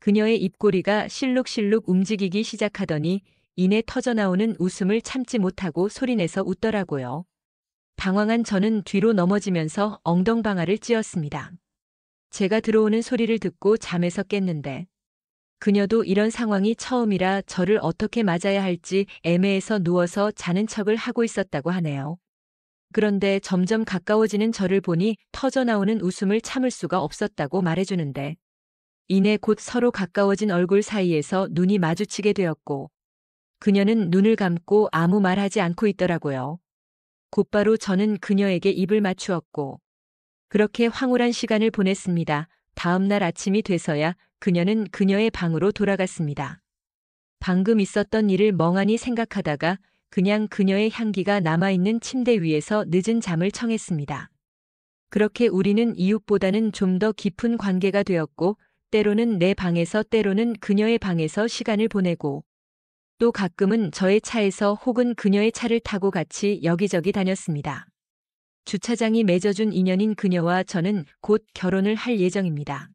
그녀의 입꼬리가 실룩실룩 움직이기 시작하더니 이내 터져나오는 웃음을 참지 못하고 소리내서 웃더라고요. 당황한 저는 뒤로 넘어지면서 엉덩방아를 찧었습니다. 제가 들어오는 소리를 듣고 잠에서 깼는데 그녀도 이런 상황이 처음이라 저를 어떻게 맞아야 할지 애매해서 누워서 자는 척을 하고 있었다고 하네요. 그런데 점점 가까워지는 저를 보니 터져나오는 웃음을 참을 수가 없었다고 말해주는데 이내 곧 서로 가까워진 얼굴 사이에서 눈이 마주치게 되었고 그녀는 눈을 감고 아무 말하지 않고 있더라고요. 곧바로 저는 그녀에게 입을 맞추었고 그렇게 황홀한 시간을 보냈습니다. 다음 날 아침이 돼서야 그녀는 그녀의 방으로 돌아갔습니다. 방금 있었던 일을 멍하니 생각하다가 그냥 그녀의 향기가 남아있는 침대 위에서 늦은 잠을 청했습니다. 그렇게 우리는 이웃보다는 좀 더 깊은 관계가 되었고 때로는 내 방에서 때로는 그녀의 방에서 시간을 보내고 또 가끔은 저의 차에서 혹은 그녀의 차를 타고 같이 여기저기 다녔습니다. 주차장이 맺어준 인연인 그녀와 저는 곧 결혼을 할 예정입니다.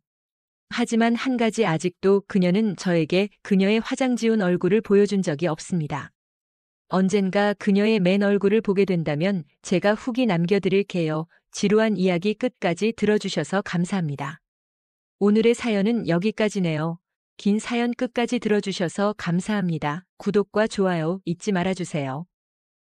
하지만 한 가지 아직도 그녀는 저에게 그녀의 화장 지운 얼굴을 보여준 적이 없습니다. 언젠가 그녀의 맨 얼굴을 보게 된다면 제가 후기 남겨드릴게요. 지루한 이야기 끝까지 들어주셔서 감사합니다. 오늘의 사연은 여기까지네요. 긴 사연 끝까지 들어주셔서 감사합니다. 구독과 좋아요 잊지 말아주세요.